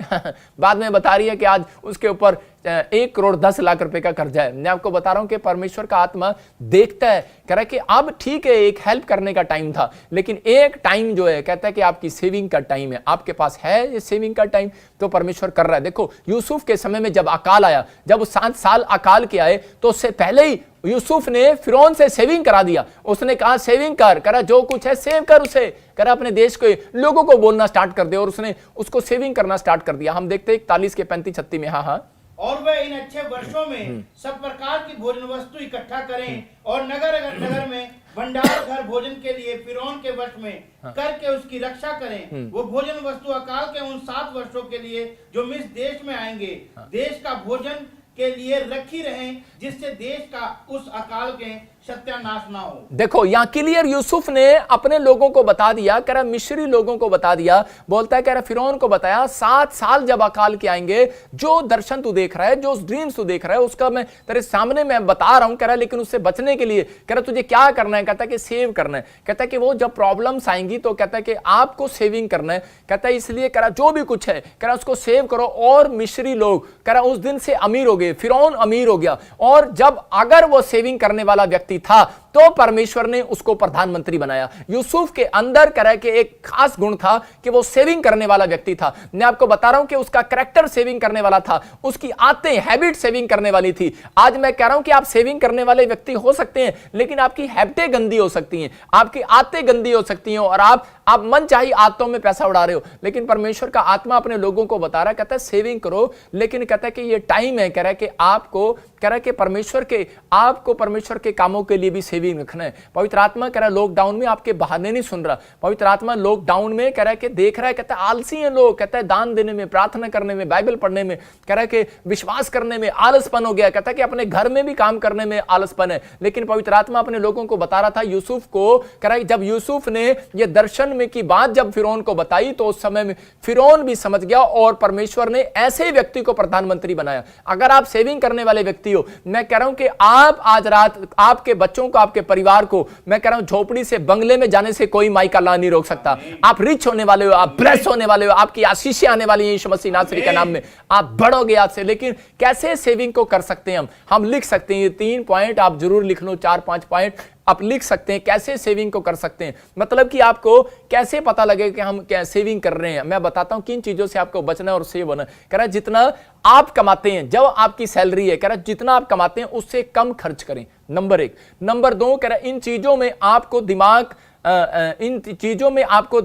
बाद में बता रही है कि आज उसके ऊपर 1 करोड़ 10 लाख रुपए का कर्जा है। मैं आपको बता रहा हूं कि परमेश्वर का आत्मा देखता है, कह रहा है कि अब ठीक है, एक हेल्प करने का टाइम था, लेकिन एक टाइम जो है कहता है कि आपकी सेविंग का टाइम है, आपके पास है ये सेविंग का टाइम, तो परमेश्वर कर रहा है। देखो यूसुफ के समय में जब अकाल आया, जब 7 साल अकाल के आए, तो उससे पहले ही यूसुफ ने फिरौन से सेविंग करा दिया। उसने कहा सेविंग कर, करा जो कुछ है सेव कर, उसे करा अपने देश के लोगों को बोलना स्टार्ट कर दे, और उसने उसको सेविंग करना स्टार्ट कर दिया। हम देखते हैं 41 के 35-36 में। हाँ, और वह इन अच्छे वर्षों में सब प्रकार की भोजन वस्तु इकट्ठा करें और नगर में भंडार घर भोजन के लिए फिरौन के वश में करके उसकी रक्षा करें। वो भोजन वस्तु अकाल के उन 7 वर्षों के लिए जो मिस्र देश में आएंगे, देश का भोजन के लिए रखी रहें, जिससे देश का उस अकाल के सत्यानाश ना हो। देखो यहां क्लियर यूसुफ ने अपने लोगों को बता दिया, कह रहा मिस्री लोगों को बता दिया, बोलता है कह रहा फिरौन को बताया 7 साल जब अकाल के आएंगे, जो दर्शन तू देख रहा है, जो ड्रीम्स तू देख रहा है, उसका मैं तेरे सामने मैं बता रहा हूं, कह रहा लेकिन उससे बचने के लिए कह रहा तुझे क्या करना है, कहता है कि सेव करना है। कहता है कि वो जब प्रॉब्लम्स आएंगी तो कहता है कि आपको सेविंग करना है, कहता है इसलिए कह रहा जो भी कुछ है कह रहा उसको सेव करो। और मिस्री लोग कह रहा उस दिन से अमीर हो गए, फिरौन अमीर हो गया, और जब अगर वो सेविंग करने वाला व्यक्ति था तो परमेश्वर ने उसको प्रधानमंत्री बनाया। यूसुफ के अंदर कह रहा है कि एक खास गुण था कि वो सेविंग करने वाला व्यक्ति था। मैं आपको बता रहा हूं कि उसका कैरेक्टर सेविंग करने वाला था, उसकी आदतें हैबिट सेविंग करने वाली थी। आज मैं कह रहा हूं कि आप सेविंग करने वाले व्यक्ति हो सकते हैं, लेकिन आपकी हैबिटें गंदी हो सकती हैं, आपकी आदतें गंदी हो सकती हैं, और आप मन चाही आदतों में पैसा उड़ा रहे हो। लेकिन परमेश्वर का आत्मा अपने लोगों को बता रहा है, कहता है सेविंग करो, लेकिन कहता है कि ये टाइम है, कह रहा है कि आपको कह रहा है कि आपको परमेश्वर के कामों के लिए भी सेविंग रखना है। पवित्र आत्मा कह रहा है लॉकडाउन में आपके बहाने नहीं सुन रहा। पवित्र आत्मा लॉकडाउन में कह रहा है कि देख रहा है, कहता है आलसी हैं लोग, कहता है दान देने में, प्रार्थना करने में, बाइबल पढ़ने में, कह रहा है कि विश्वास करने में आलसपन हो गया, कहता है कि अपने घर में भी काम करने में आलसपन है। लेकिन पवित्र आत्मा अपने लोगों को बता रहा था यूसुफ को, कह रहा है जब यूसुफ ने ये दर्शन में की बात जब फिरौन को बताई तो उस समय में फिरौन भी समझ गया, और परमेश्वर ने ऐसे व्यक्ति को प्रधानमंत्री बनाया। अगर आप सेविंग करने वाले व्यक्ति हो, मैं कह रहा हूं कि आप आज रात आपके बच्चों को, आपके परिवार को, मैं कह रहा हूं झोपड़ी से बंगले में जाने से कोई माई का ला नहीं रोक सकता। आप रिच होने वाले हो, आप ब्लेस होने वाले हो, आपकी आशीषें आने वाली हैं यीशु मसीह नासरी के नाम में, आप बढ़ोगे आज से। लेकिन कैसे सेविंग को कर सकते हैं हम लिख सकते हैं, ये 3 पॉइंट आप जरूर लिख लो, 4-5 पॉइंट आप लिख सकते हैं कैसे सेविंग को कर सकते हैं। मतलब कि आपको कैसे पता लगे कि हम क्या सेविंग कर रहे हैं। मैं बताता हूं किन चीजों से आपको बचना और सेव होना। कह रहा जितना आप कमाते हैं, जब आपकी सैलरी है, कह रहा जितना आप कमाते हैं उससे कम खर्च करें, नंबर 1। नंबर 2 कह रहा इन चीजों में आपको इन चीजों में आपको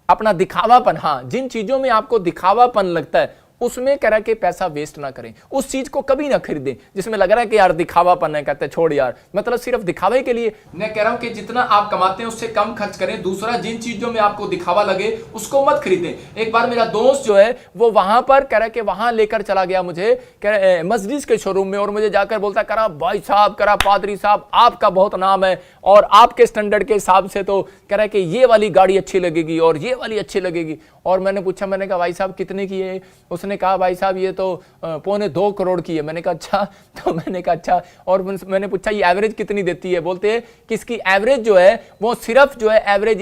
अपना दिखावापन, हाँ जिन चीजों में आपको दिखावापन लगता है उसमें कह रहा है कि पैसा वेस्ट ना करें, उस चीज को कभी ना खरीदें जिसमें लग रहा है कि यार दिखावापन है, कहते हैं छोड़ यार, मतलब सिर्फ दिखावे के लिए। मैं कह रहा हूं कि जितना आप कमाते हैं उससे कम खर्च करें। दूसरा, जिन चीजों में आपको दिखावा लगे उसको मत खरीदें। एक बार मेरा दोस्त जो है वो वहां पर कह रहा है कि वहां लेकर चला गया मुझे मर्सिडीज के शोरूम में, और मुझे जाकर बोलता करा भाई साहब, करा पादरी साहब आपका बहुत नाम है और आपके स्टैंडर्ड के हिसाब से तो कह रहा है कि ये वाली गाड़ी अच्छी लगेगी और ये वाली अच्छी लगेगी। और मैंने पूछा, मैंने कहा भाई साहब कितने की है? उसने कहा भाई साहब ये तो 2.25 करोड़ की है। मैंने कहा अच्छा, तो मैंने कहा अच्छा, और मैंने पूछा ये एवरेज कितनी देती है? बोलते हैं कि इसकी एवरेज जो है वो सिर्फ जो है एवरेज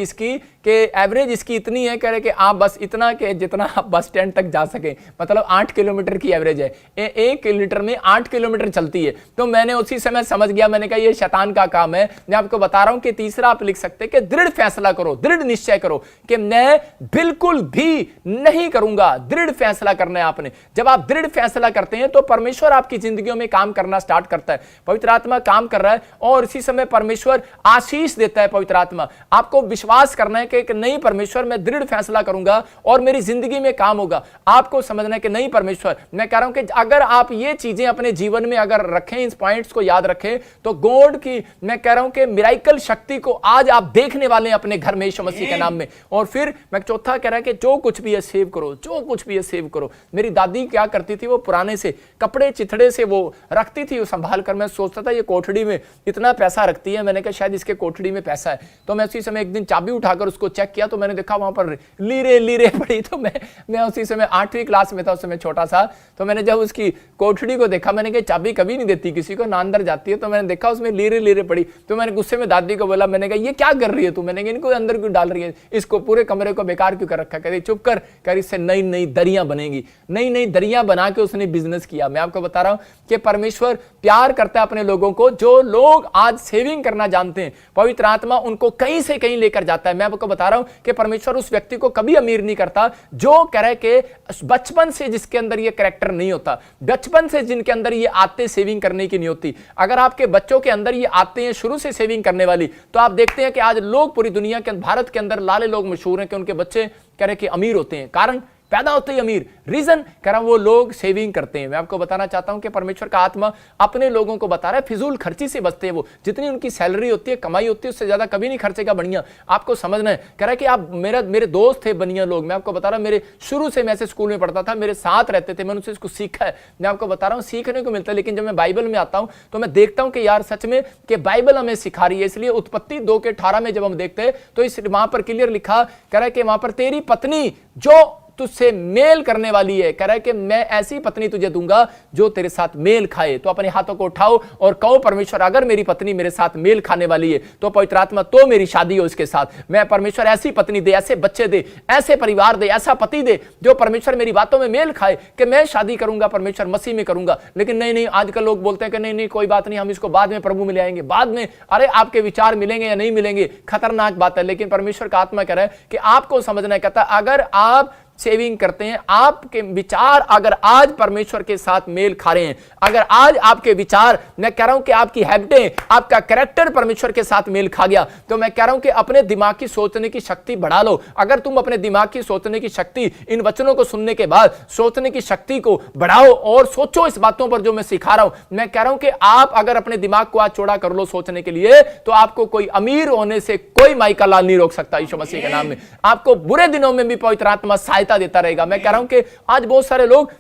इसकी इतनी है, कह रहे कि आप बस इतना के जितना आप बस स्टैंड तक जा सके, मतलब 8 किलोमीटर की एवरेज है, 1 लीटर में 8 किलोमीटर चलती है। तो मैंने उसी समय समझ गया, मैंने कहा ये शैतान का काम है। मैं आपको बता रहा हूं कि तीसरा आप लिख सकते हैं कि दृढ़ फैसला करो, दृढ़ निश्चय करो कि मैं बिल्कुल भी नहीं करूंगा। दृढ़ फैसला करना है आपने। जब आप दृढ़ फैसला करते हैं तो परमेश्वर आपकी जिंदगियों में काम करना स्टार्ट करता है। पवित्र आत्मा काम कर रहा है और इसी समय परमेश्वर आशीष देता है। पवित्र आत्मा आपको विश्वास करना है कि नहीं परमेश्वर मैं दृढ़ फैसला करूंगा और मेरी जिंदगी में काम होगा। आपको समझना है कि नहीं परमेश्वर, मैं कह रहा हूं कि अगर आप ये चीजें अपने जीवन में अगर रखें, इस पॉइंट्स को याद रखें, तो गॉड की मैं कह रहा हूं कि मिराइकल शक्ति को आज आप देखने वाले हैं अपने घर में यीशु मसीह के नाम में। और फिर मैं चौथा कह रहा है कि जो कुछ भी है सेव करो, जो कुछ भी है सेव करो। मेरी दादी क्या करती थी, वो पुराने से कपड़े चिथड़े से वो रखती थी, वो संभाल कर। मैं सोचता था ये कोठड़ी में इतना पैसा रखती है, मैंने कहा शायद इसके कोठड़ी में पैसा है। तो मैं उसी समय एक दिन चाबी उठाकर उसको चेक किया तो मैंने देखा वहां पर लीरे पड़ी। तो मैं उसी समय 8वीं क्लास में था, उस समय छोटा सा। तो मैंने जब उसकी कोठड़ी को देखा, मैंने कहा चाबी कभी नहीं देती किसी को, ना अंदर जाती है। तो मैंने देखा उसमें लीरे पड़ी। तो मैंने गुस्से में दादी को बोला, मैंने कहा ये क्या कर रही है तू? मैंने कहा इनको अंदर क्यों डाल रही है, इसको पूरे कमरे को बेकार क्यों कर रखा? कहती चुप कर, इससे नई नई दरियां बनेगी। नई नई दरियां बना के उसने बिजनेस किया। मैं आपको बता रहा हूं कि परमेश्वर प्यार करता है अपने लोगों को। जो लोग आज सेविंग करना जानते हैं, पवित्र आत्मा उनको कहीं से कहीं लेकर जाता है। मैं आपको बता रहा हूं कि परमेश्वर उस व्यक्ति को कभी अमीर नहीं करता जो कह रहे कि बचपन से जिसके अंदर ये कैरेक्टर नहीं होता, बचपन से जिनके अंदर ये आते सेविंग करने की नहीं होती। अगर आपके बच्चों के अंदर ये आते हैं शुरू से सेविंग करने वाली, तो आप देखते हैं कि आज लोग पूरी दुनिया के भारत के अंदर लाले लोग मशहूर हैं कि उनके बच्चे कह रहे कि अमीर होते हैं। कारण पैदा होते ही अमीर, रीजन कह रहा वो लोग सेविंग करते हैं। मैं आपको बताना चाहता हूं कि परमेश्वर का आत्मा अपने लोगों को बता रहा है फिजूल खर्ची से बचते हैं। वो जितनी उनकी सैलरी होती है, कमाई होती है, उससे ज्यादा कभी नहीं खर्चेगा बढ़िया। आपको समझना है। कह रहा है कि आप मेरे दोस्त थे बनिया लोग। मैं आपको बता रहा हूं, मेरे शुरू से मैं ऐसे स्कूल में पढ़ता था, मेरे साथ रहते थे, मैंने उनसे इसको सीखा है। मैं आपको बता रहा हूं सीखने को मिलता है। लेकिन जब मैं बाइबल में आता हूं तो मैं देखता हूं कि यार सच में कि बाइबल हमें सिखा रही है। इसलिए उत्पत्ति 2:18 में जब हम देखते हैं तो इस वहां पर क्लियर लिखा, कह रहा है कि वहां पर तेरी पत्नी जो तुझसे मेल करने वाली है, कह रहा है कि मैं ऐसी पत्नी तुझे दूंगा जो तेरे साथ मेल खाए। तो अपने हाथों को उठाओ और कहो परमेश्वर अगर मेरी पत्नी मेरे साथ मेल खाने वाली है तो पवित्र आत्मा तो मेरी शादी हो इसके साथ। मैं परमेश्वर ऐसी पत्नी दे, ऐसे बच्चे दे, ऐसे परिवार दे, ऐसा पति दे जो परमेश्वर मेरी बातों में मेल खाए कि मैं शादी करूंगा परमेश्वर मसीह में करूंगा। लेकिन नहीं, आजकल लोग बोलते हैं कि नहीं कोई बात नहीं, हम इसको बाद में प्रभु में ले आएंगे, बाद में। अरे आपके विचार मिलेंगे या नहीं मिलेंगे खतरनाक बात है। लेकिन परमेश्वर का आत्मा कह रहा है कि आपको समझना है। कहता अगर आप सेविंग करते हैं, आपके विचार अगर आज परमेश्वर के साथ मेल खा रहे हैं, अगर आज आपके विचार, मैं कह रहा हूं कि आपकी हैबिटें, आपका कैरेक्टर परमेश्वर के साथ मेल खा गया, तो मैं कह रहा हूं कि अपने दिमाग की सोचने की शक्ति बढ़ा लो। अगर तुम अपने दिमाग की सोचने की शक्ति इन वचनों को सुनने के बाद सोचने की शक्ति को बढ़ाओ और सोचो इस बातों पर जो मैं सिखा रहा हूं। मैं कह रहा हूं कि आप अगर अपने दिमाग को आज चौड़ा कर लो सोचने के लिए, तो आपको कोई अमीर होने से कोई माइका लाल नहीं रोक सकता यीशु मसीह के नाम में। आपको बुरे दिनों में भी पवित्र आत्मा सहायता देता रहेगा। मैं कह रहा हूं कि आज बहुत सारे लोग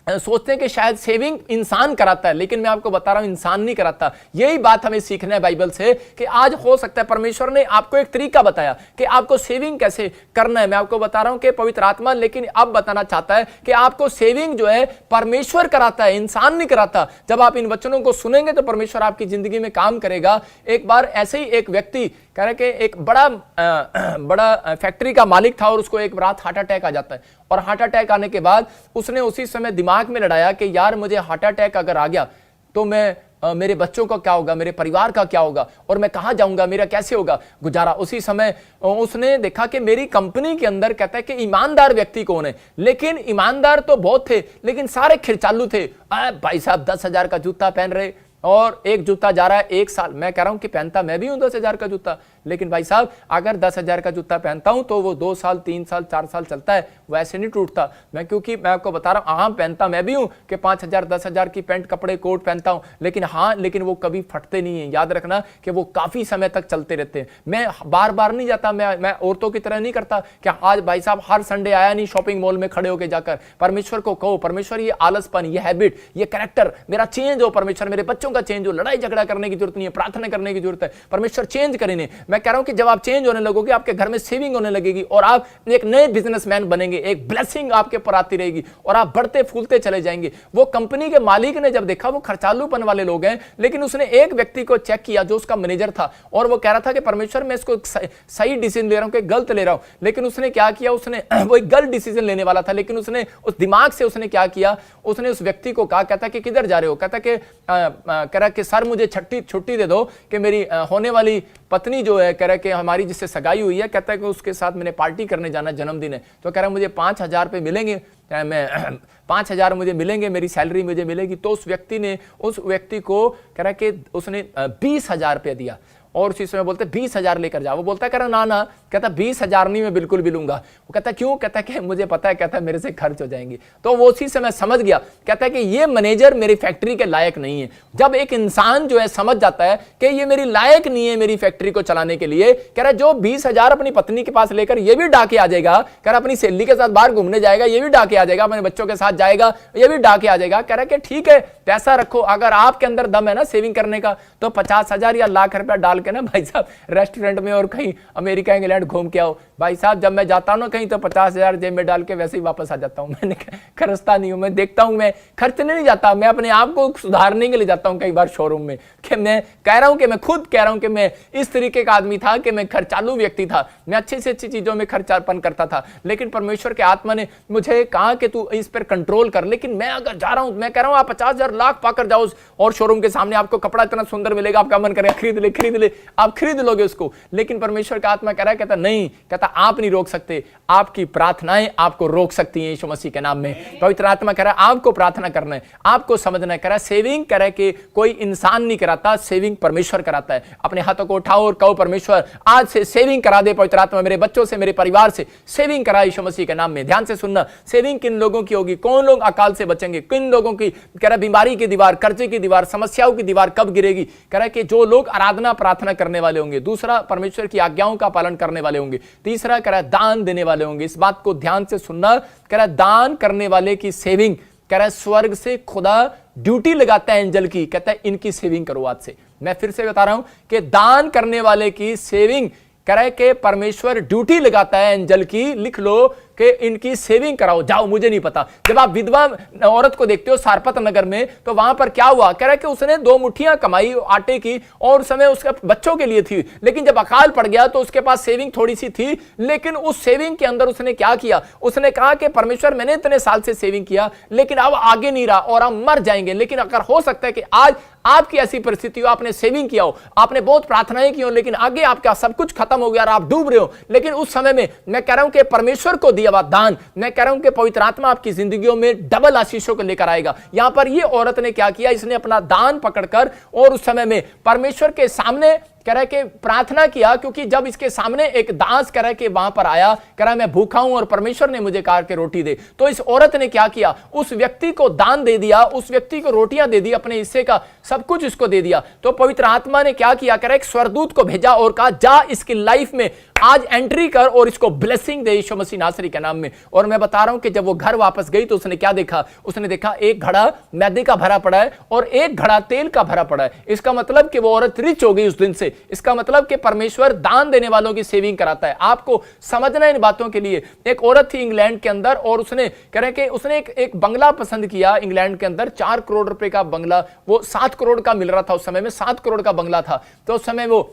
सोचते हैं कि शायद सेविंग इंसान कराता है, लेकिन मैं आपको बता रहा हूं इंसान नहीं कराता। यही बात हमें सीखना है बाइबल से कि आज हो सकता है परमेश्वर ने आपको एक तरीका बताया कि आपको सेविंग कैसे करना है। मैं आपको बता रहा हूं कि पवित्र आत्मा लेकिन अब बताना चाहता है कि आपको सेविंग जो है परमेश्वर कराता है, इंसान नहीं कराता। जब आप इन वचनों को सुनेंगे तो परमेश्वर आपकी जिंदगी में काम करेगा। एक बार ऐसे ही एक व्यक्ति कह रहे कि एक बड़ा फैक्ट्री का मालिक था और उसको एक रात हार्ट अटैक आ जाता है। और हार्ट अटैक आने के बाद उसने उसी समय दिमाग में लड़ाया कि यार मुझे हार्ट अटैक अगर आ गया तो मैं मेरे बच्चों का क्या होगा, मेरे परिवार का क्या होगा, और मैं कहां जाऊंगा, मेरा कैसे होगा गुजारा। उसी समय उसने देखा कि मेरी कंपनी के अंदर कहता है कि ईमानदार व्यक्ति कौन है, लेकिन ईमानदार तो बहुत थे लेकिन सारे खिरचालू थे। भाई साहब 10,000 का जूता पहन रहे और एक जूता जा रहा है 1 साल। मैं कह रहा हूं कि पहनता मैं भी हूं 10,000 का जूता, लेकिन भाई साहब अगर 10,000 का जूता पहनता हूं तो वो 2 साल 3 साल 4 साल चलता है, वैसे नहीं टूटता। मैं क्योंकि मैं आपको बता रहा हूं हाँ पहनता मैं भी हूं कि 5,000 10,000 की पैंट कपड़े कोट पहनता हूं, लेकिन वो कभी फटते नहीं है। याद रखना कि वो काफी समय तक चलते रहते हैं। मैं बार बार नहीं जाता, मैं औरतों की तरह नहीं करता कि आज भाई साहब हर संडे आया नहीं शॉपिंग मॉल में खड़े होकर जाकर। परमेश्वर को कहो परमेश्वर ये आलसपन, ये हैबिट, ये कैरेक्टर मेरा चेंज हो, परमेश्वर मेरे बच्चों का चेंज हो। लड़ाई झगड़ा करने की जरूरत नहीं है, प्रार्थना करने की जरूरत है। परमेश्वर चेंज करेंगे। मैं कह रहा हूं कि जब आप चेंज होने लगोगे आपके घर में सेविंग होने लगेगी और आप एक नए बिजनेसमैन बनेंगे, एक ब्लेसिंग आपके ऊपर आती रहेगी और आप बढ़ते फूलते चले जाएंगे। वो कंपनी के मालिक ने जब देखा वो खर्चालूपन वाले लोग हैं, लेकिन उसने एक व्यक्ति को चेक किया जो उसका मैनेजर था और वो कह रहा था कि परमेश्वर मैं इसको सही डिसीजन ले रहा हूं कि गलत ले रहा हूं। लेकिन उसने क्या किया, उसने वो एक गलत डिसीजन लेने वाला था, लेकिन उसने उस दिमाग से उसने क्या किया, उसने उस व्यक्ति को कहा, कहता कि किधर जा रहे हो, कहता कि कह रहा कि सर मुझे छुट्टी दे दो कि मेरी होने वाली पत्नी जो है कह रहा कि हमारी जिससे सगाई हुई है, कहता है कि उसके साथ मैंने पार्टी करने जाना, जन्मदिन है। तो कह रहा मुझे 5,000 रुपये मिलेंगे, मैं 5,000 मुझे मिलेंगे, मेरी सैलरी मुझे मिलेगी। तो उस व्यक्ति को कह रहा कि उसने 20,000 रुपये दिया और उसी समय बोलते 20,000 लेकर जाओ। वो बोलता है ना, कहता 20,000 नहीं मैं बिल्कुल भी लूंगा। वो कहता क्यों, कहता कि मुझे पता है, कहता मेरे से खर्च हो जाएंगे। तो वो उसी समय समझ गया, कहता है कि ये मैनेजर मेरी फैक्ट्री के लायक नहीं है। जब एक इंसान जो है समझ जाता है कि ये मेरी लायक नहीं है मेरी फैक्ट्री को चलाने के लिए, कह रहा जो 20,000 अपनी पत्नी के पास लेकर ये भी डाके आ जाएगा, कह रहा अपनी सहेली के साथ बाहर घूमने जाएगा, ये भी डाके आ जाएगा, अपने बच्चों के साथ जाएगा, ये भी डाके आ जाएगा। कह रहा कि ठीक है पैसा रखो, अगर आपके अंदर दम है ना सेविंग करने का, तो 50,000 या लाख रुपया डाल के ना भाई साहब रेस्टोरेंट में और कहीं अमेरिका इंग्लैंड घूम के आओ। भाई साहब जब मैं जाता हूँ ना कहीं तो 50,000 जेब में डाल के वैसे ही वापस आ जाता हूँ। मैंने खर्चता नहीं हूँ, मैं देखता हूँ, मैं खर्चने नहीं जाता, मैं अपने आप को सुधारने के लिए जाता हूँ कई बार शोरूम में। कि मैं कह रहा हूँ कि मैं खुद कह रहा हूँ कि मैं इस तरीके का आदमी था कि मैं खर्चालू व्यक्ति था, मैं अच्छी से अच्छी चीजों में खर्चापन करता था, लेकिन परमेश्वर के आत्मा ने मुझे कहा कि तू इस पर कंट्रोल कर। लेकिन मैं अगर जा रहा हूं, मैं कह रहा हूं आप 50,000 लाख पाकर जाओ और शोरूम के सामने आपको कपड़ा इतना सुंदर मिलेगा, आपका मन करेगा खरीद ले, आप खरीद लोगे उसको। लेकिन परमेश्वर का आत्मा कह रहा है, कहता नहीं, कहता आप नहीं रोक सकते, आपकी प्रार्थनाएं आपको रोक सकती हैं यीशु मसीह के नाम में। पवित्र आत्मा कह रहा है आपको प्रार्थना करना है, आपको समझना है। कह रहा है सेविंग कह रहा है कि कोई इंसान नहीं कराता, सेविंग परमेश्वर कराता है। अपने हाथों को उठाओ और कहो परमेश्वर आज से सेविंग करा दे, पवित्र आत्मा मेरे बच्चों से, मेरे परिवार से सेविंग करा यीशु मसीह के नाम में। ध्यान से सुनना, सेविंग किन लोगों की होगी, कौन लोग अकाल से बचेंगे, किन लोगों की, कह रहा बीमारी की दीवार, कर्जे की दीवार, समस्याओं की दीवार कब गिरेगी। कह रहा है कि जो लोग आराधना प्रार्थना करने वाले होंगे, दूसरा परमेश्वर की आज्ञाओं का पालन करने वाले होंगे, तीसरा कह रहा है दान देने वाले होंगे। इस बात को ध्यान से सुनना, कह रहा है दान करने वाले की सेविंग, कह रहा है स्वर्ग से खुदा ड्यूटी लगाता है एंजल की, कहता है इनकी सेविंग करो आज से। मैं फिर से बता रहा हूं कि दान करने वाले की सेविंग, कह रहा है कि परमेश्वर ड्यूटी लगाता है एंजल की, लिख लो कि इनकी सेविंग कराओ। जाओ, मुझे नहीं पता। जब आप विधवा औरत को देखते हो सारपत नगर में, तो वहां पर क्या हुआ, कह रहा है कि उसने 2 मुट्ठियां कमाई आटे की और उस समय उसके बच्चों के लिए थी, लेकिन जब अकाल पड़ गया तो उसके पास सेविंग थोड़ी सी थी, लेकिन उस सेविंग के अंदर उसने क्या किया, उसने कहा कि परमेश्वर मैंने इतने साल से सेविंग किया लेकिन अब आगे नहीं रहा और हम मर जाएंगे। लेकिन अगर हो सकता है कि आज आपकी ऐसी परिस्थिति हो, आपने सेविंग किया हो, आपने बहुत प्रार्थनाएं की हो, लेकिन आगे आपका सब कुछ खत्म हो गया और आप डूब रहे हो, लेकिन उस समय में मैं कह रहा हूं कि परमेश्वर को दिया हुआ दान, मैं कह रहा हूं कि पवित्र आत्मा आपकी जिंदगियों में डबल आशीषों को लेकर आएगा। यहां पर ये औरत ने क्या किया, इसने अपना दान पकड़कर और उस समय में परमेश्वर के सामने कह रहा है कि प्रार्थना किया, क्योंकि जब इसके सामने एक दास कह रहा है कि वहां पर आया, कह रहा है मैं भूखा हूं और परमेश्वर ने मुझे कहा कि रोटी दे, तो इस औरत ने क्या किया, उस व्यक्ति को दान दे दिया, उस व्यक्ति को रोटियां दे दी, अपने हिस्से का सब कुछ इसको दे दिया। तो पवित्र आत्मा ने क्या किया, कह रहा है एक स्वर्गदूत को भेजा और कहा जा इसकी लाइफ में आज एंट्री कर और इसको ब्लेसिंग दे यीशु मसीह नासरी के नाम में। और मैं बता रहा हूं कि जब वो घर वापस गई तो उसने क्या देखा, उसने देखा एक घड़ा मैदे का भरा पड़ा है और एक घड़ा तेल का भरा पड़ा है। इसका मतलब कि वो औरत रिच हो गई उस दिन से। इसका मतलब कि परमेश्वर दान देने वालों की सेविंग कराता है। आपको समझना इन बातों के लिए। एक औरत थी इंग्लैंड के अंदर और उसने कह रहे कि उसने एक बंगला पसंद किया इंग्लैंड के अंदर, 4 करोड़ रुपए का बंगला, वो 7 करोड़ का मिल रहा था उस समय में, 7 करोड़ का बंगला था। तो उस समय वो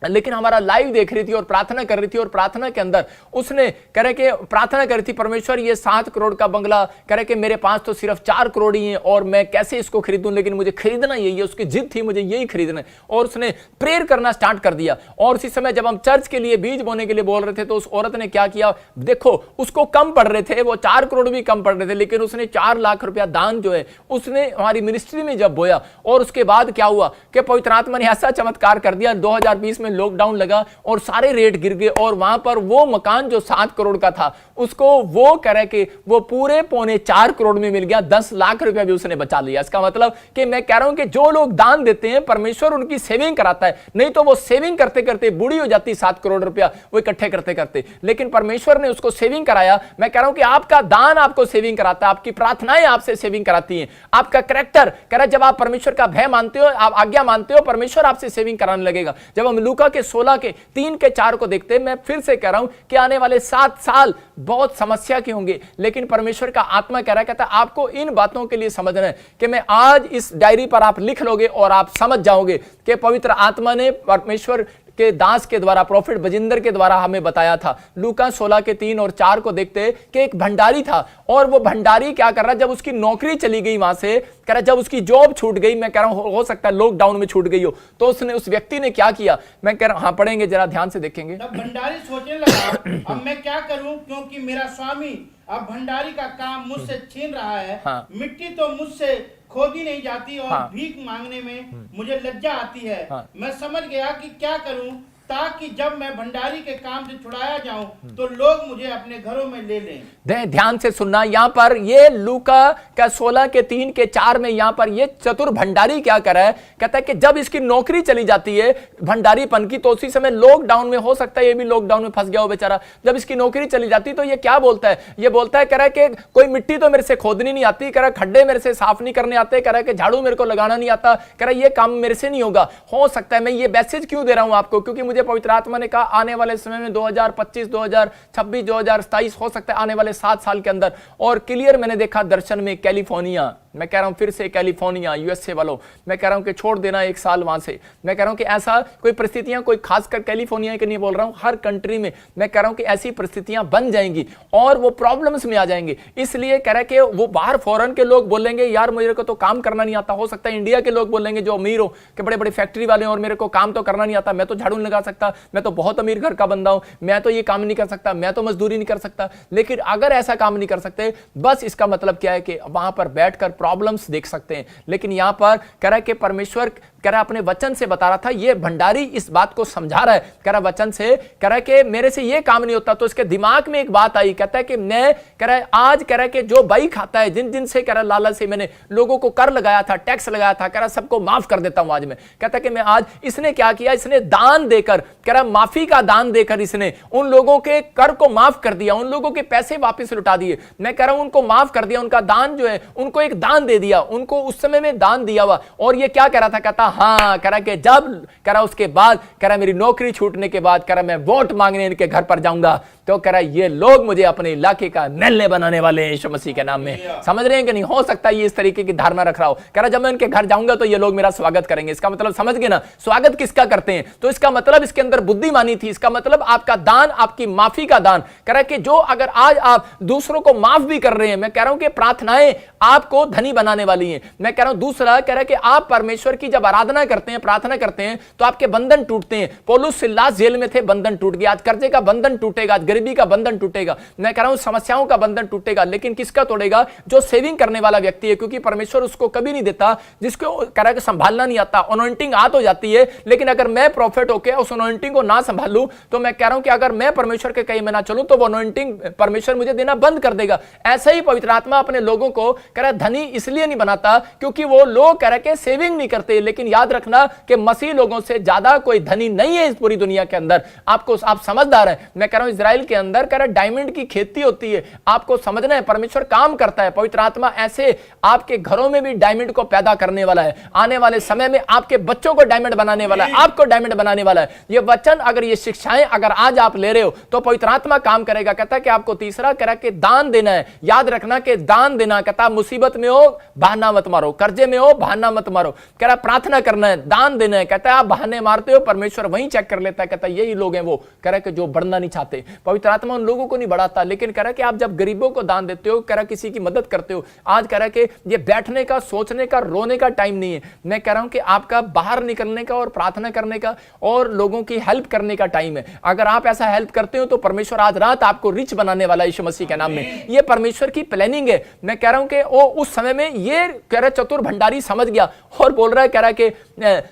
लेकिन हमारा लाइव देख रही थी और प्रार्थना कर रही थी, और प्रार्थना के अंदर उसने कह रहे कि प्रार्थना कर रही थी, परमेश्वर ये 7 करोड़ का बंगला, कह रहे कि मेरे पास तो सिर्फ 4 करोड़ ही हैं और मैं कैसे इसको खरीदूं, लेकिन मुझे खरीदना यही है, उसकी जिद थी मुझे यही खरीदना है। और उसने प्रेयर करना स्टार्ट कर दिया। और उसी समय जब हम चर्च के लिए बीज बोने के लिए बोल रहे थे तो उस औरत ने क्या किया, देखो उसको कम पड़ रहे थे, वो 4 करोड़ भी कम पड़ रहे थे, लेकिन उसने 4 लाख रुपया दान जो है उसने हमारी मिनिस्ट्री में जब बोया। और उसके बाद क्या हुआ कि पवित्र आत्मा ने ऐसा चमत्कार कर दिया, 2020 में लॉकडाउन लगा और सारे रेट गिर गए और वहां पर वो मकान जो 7 करोड़ का था उसको वो कह रहे कि वो पूरे 3.25 करोड़ में मिल गया, 10 लाख रुपया भी उसने बचा लिया। इसका मतलब कि मैं कह रहा हूं कि जो लोग दान देते हैं परमेश्वर उनकी सेविंग कराता है, नहीं तो वो सेविंग करते करते बूढ़ी हो जाती 7 करोड़ रुपया वो इकट्ठे करते करते, लेकिन परमेश्वर ने उसको सेविंग कराया। मैं कह रहा हूं कि आपका दान आपको सेविंग कराता है, आपकी प्रार्थनाएं आपसे सेविंग कराती हैं, आपका कैरेक्टर कह रहा है जब आप परमेश्वर का भय मानते हो, आप आज्ञा मानते हो, परमेश्वर आपसे सेविंग कराने लगेगा। जब हम लूका के 16 के 3 के 4 को देखते हैं, मैं फिर से कह रहा हूं कि आने वाले 7 साल बहुत समस्या के होंगे, लेकिन परमेश्वर का आत्मा कह रहा है, कहता है आपको इन बातों के लिए समझना है कि मैं आज इस डायरी पर आप लिख लोगे और आप समझ जाओगे कि पवित्र आत्मा ने परमेश्वर के दास के द्वारा, प्रॉफिट बजिंदर के द्वारा हमें बताया था। लूका 16 के 3 और 4 को देखते हैं कि एक भंडारी था और वो भंडारी क्या कर रहा, जब उसकी नौकरी चली गई वहां से, कह रहा जब उसकी जॉब छूट गई, मैं कह रहा हूं हो सकता है लॉकडाउन में छूट गई हो, तो उसने उस व्यक्ति ने क्या किया, मैं कह रहा हूं, हाँ पढ़ेंगे जरा ध्यान से देखेंगे। तब भंडारी सोचने लगा अब मैं क्या करूं, क्योंकि मेरा स्वामी अब भंडारी का काम मुझसे छीन रहा है। हाँ। मिट्टी तो मुझसे खोदी नहीं जाती और हाँ। भीख मांगने में मुझे लज्जा आती है। हाँ। मैं समझ गया कि क्या करूं ताकि जब मैं भंडारी के काम से छुड़ाया जाऊं तो लोग मुझे अपने घरों में ले लें। ध्यान से सुनना, यहां पर ये लूका क्या 16 के 3 के 4 में यहां पर ये चतुर भंडारी क्या कर रहा है, कहता है कि जब इसकी नौकरी चली जाती है भंडारीपन की, तो उसी समय लॉकडाउन में, हो सकता है ये भी लॉकडाउन में फंस गया हो बेचारा, जब इसकी नौकरी चली जाती तो ये क्या बोलता है, ये बोलता है कह रहा है कि कोई मिट्टी तो मेरे से खोदनी नहीं आती, कह रहा खड्डे मेरे से साफ नहीं करने आते, कह रहा है कि झाड़ू मेरे को लगाना नहीं आता, कह रहा है ये काम मेरे से नहीं होगा। हो सकता है, मैं ये मैसेज क्यों दे रहा हूं आपको, क्योंकि मुझे पवित्र आत्मा ने कहा आने वाले समय में 2025, 2026, 2027, हो सकता है आने वाले 7 साल के अंदर, और क्लियर मैंने देखा दर्शन में कैलिफोर्निया, मैं कह रहा हूं फिर से कैलिफोर्निया, यूएसए वालों, मैं कह रहा हूं कि छोड़ देना 1 साल वहां से, मैं कह रहा हूं कि ऐसा कोई परिस्थितियां, कोई खासकर कैलिफोर्निया के नहीं बोल रहा हूं, हर कंट्री में मैं कह रहा हूं कि ऐसी परिस्थितियां बन जाएंगी और वो प्रॉब्लम्स में आ जाएंगे। इसलिए कह रहा है कि वो बाहर फॉरेन के लोग बोलेंगे यार मेरे को तो काम करना नहीं आता, हो सकता है इंडिया के लोग बोलेंगे जो अमीर हो कि बड़े बड़े फैक्ट्री वाले और मेरे को काम तो करना नहीं आता, मैं तो झाड़ू नहीं लगा सकता, मैं तो बहुत अमीर घर का बंदा हूं, मैं तो ये काम नहीं कर सकता, मैं तो मजदूरी नहीं कर सकता। लेकिन अगर ऐसा काम नहीं कर सकते, बस इसका मतलब क्या है कि वहां पर बैठकर प्रॉब्लम्स देख सकते हैं। लेकिन यहां पर कह रहा है कि परमेश्वर कह रहा अपने वचन से बता रहा था, ये भंडारी इस बात को समझा रहा है, कह रहा वचन से, कह रहा है कि मेरे से ये काम नहीं होता। तो इसके दिमाग में एक बात आई, कहता है कि मैं, कह रहा है आज, कह रहा है कि जो बही खाता है, जिन जिन से, कह रहा लालच से मैंने लोगों को कर लगाया था, टैक्स लगाया था, कह रहा सबको माफ कर देता हूं आज मैं। कहता है कि मैं आज, इसने क्या किया, इसने दान देकर, कह रहा माफी का दान देकर इसने उन लोगों के कर को माफ कर दिया, उन लोगों के पैसे वापस लौटा दिए, मैं कह रहा हूं उनको माफ कर दिया, उनका दान जो है उनको एक दान दे दिया, उनको उस समय में दान दिया हुआ। और ये क्या कह रहा था, कहता हाँ, कह रहा कि जब, कह रहा उसके बाद, कह रहा मेरी नौकरी छूटने के बाद, कह रहा मैं वोट मांगने इनके घर पर जाऊंगा, तो कह रहा ये लोग मुझे अपने इलाके का एमएलए बनाने वाले हैं यीशु मसीह के नाम में। समझ रहे हैं कि नहीं? हो सकता है ये इस तरीके की धारणा रख रहा हो, कह रहा जब मैं इनके घर जाऊंगा तो ये लोग मेरा स्वागत करेंगे। इसका मतलब समझ गए ना, स्वागत किसका करते हैं? तो इसका मतलब इसके अंदर बुद्धिमानी थी, इसका मतलब आपका दान, आपकी माफी का दान। कह रहा कि जो अगर आज आप दूसरों को माफ भी कर रहे हैं, मैं कह रहा हूं कि प्रार्थनाएं आपको धनी बनाने वाली हैं। मैं कह रहा हूं दूसरा, कह रहा कि आप परमेश्वर की जब आराधना करते हैं, प्रार्थना करते हैं, तो आपके बंधन टूटते हैं। पौलुस सिलास जेल में थे, बंधन टूट गया। आज कर्जे का बंधन टूटेगा, आज गरीबी का बंधन टूटेगा, मैं कह रहा हूं समस्याओं का बंधन टूटेगा। लेकिन किसका तोड़ेगा? जो सेविंग करने वाला व्यक्ति है, क्योंकि परमेश्वर उसको कभी नहीं देता जिसको कह रहा कि संभालना नहीं आता। अनॉइंटिंग आ तो जाती है, लेकिन अगर मैं प्रॉफिट होकर उस अनॉइंटिंग को ना संभालूं, तो मैं कह रहा हूं कि अगर मैं परमेश्वर के कहीं में ना चलूं, तो वो अनॉइंटिंग परमेश्वर मुझे देना बंद कर देगा। ऐसा ही पवित्र आत्मा अपने लोगों को कह रहा धनी इसलिए नहीं बनाता क्योंकि वो लोग कह रहे कि सेविंग नहीं करते। लेकिन याद रखना कि मसीह लोगों से ज्यादा कोई धनी नहीं है इस पूरी दुनिया के अंदर। आपको, आप समझदार हैं, मैं कह रहा हूं इजराइल के अंदर कह रहा डायमंड की खेती होती है। आपको समझना है, परमेश्वर काम करता है। पवित्र आत्मा ऐसे आपके घरों में भी डायमंड को पैदा करने वाला है। आने वाले समय में आपके बच्चों को डायमंड बनाने वाला है, आपको डायमंड बनाने वाला है। ये वचन, अगर ये शिक्षाएं अगर आज आप ले रहे हो, तो पवित्र आत्मा काम करेगा। कहता है कि आपको तीसरा कह रहा कि दान देना है। याद रखना कि दान देना, कहता मुसीबत में हो बहाना मत मारो, कर्जे में हो बहाना मत मारो। कह रहा प्रार्थना करना है, दान देना है। कहता है आप बहाने मारते हो, परमेश्वर वहीं चेक कर लेता है। कहता है यही लोग हैं वो, कह रहा कि जो बढ़ना नहीं चाहते। पवित्र आत्मा उन लोगों को नहीं बढ़ाता, लेकिन कह रहा कि आप जब गरीबों को दान देते हो, कह रहा किसी की मदद करते हो, आज कह रहा कि ये बैठने का, सोचने का, रोने का टाइम नहीं है। मैं कह रहा हूं कि आपका बाहर निकलने का और प्रार्थना करने का और लोगों की हेल्प करने का टाइम है। अगर आप ऐसा हेल्प करते हो तो परमेश्वर आज रात आपको रिच बनाने वाला है यीशु मसीह के नाम में। ये परमेश्वर की प्लानिंग है। मैं कह रहा हूं कि वो उस समय में ये कह रहा चतुर भंडारी समझ गया और बोल रहा है, कह रहा कि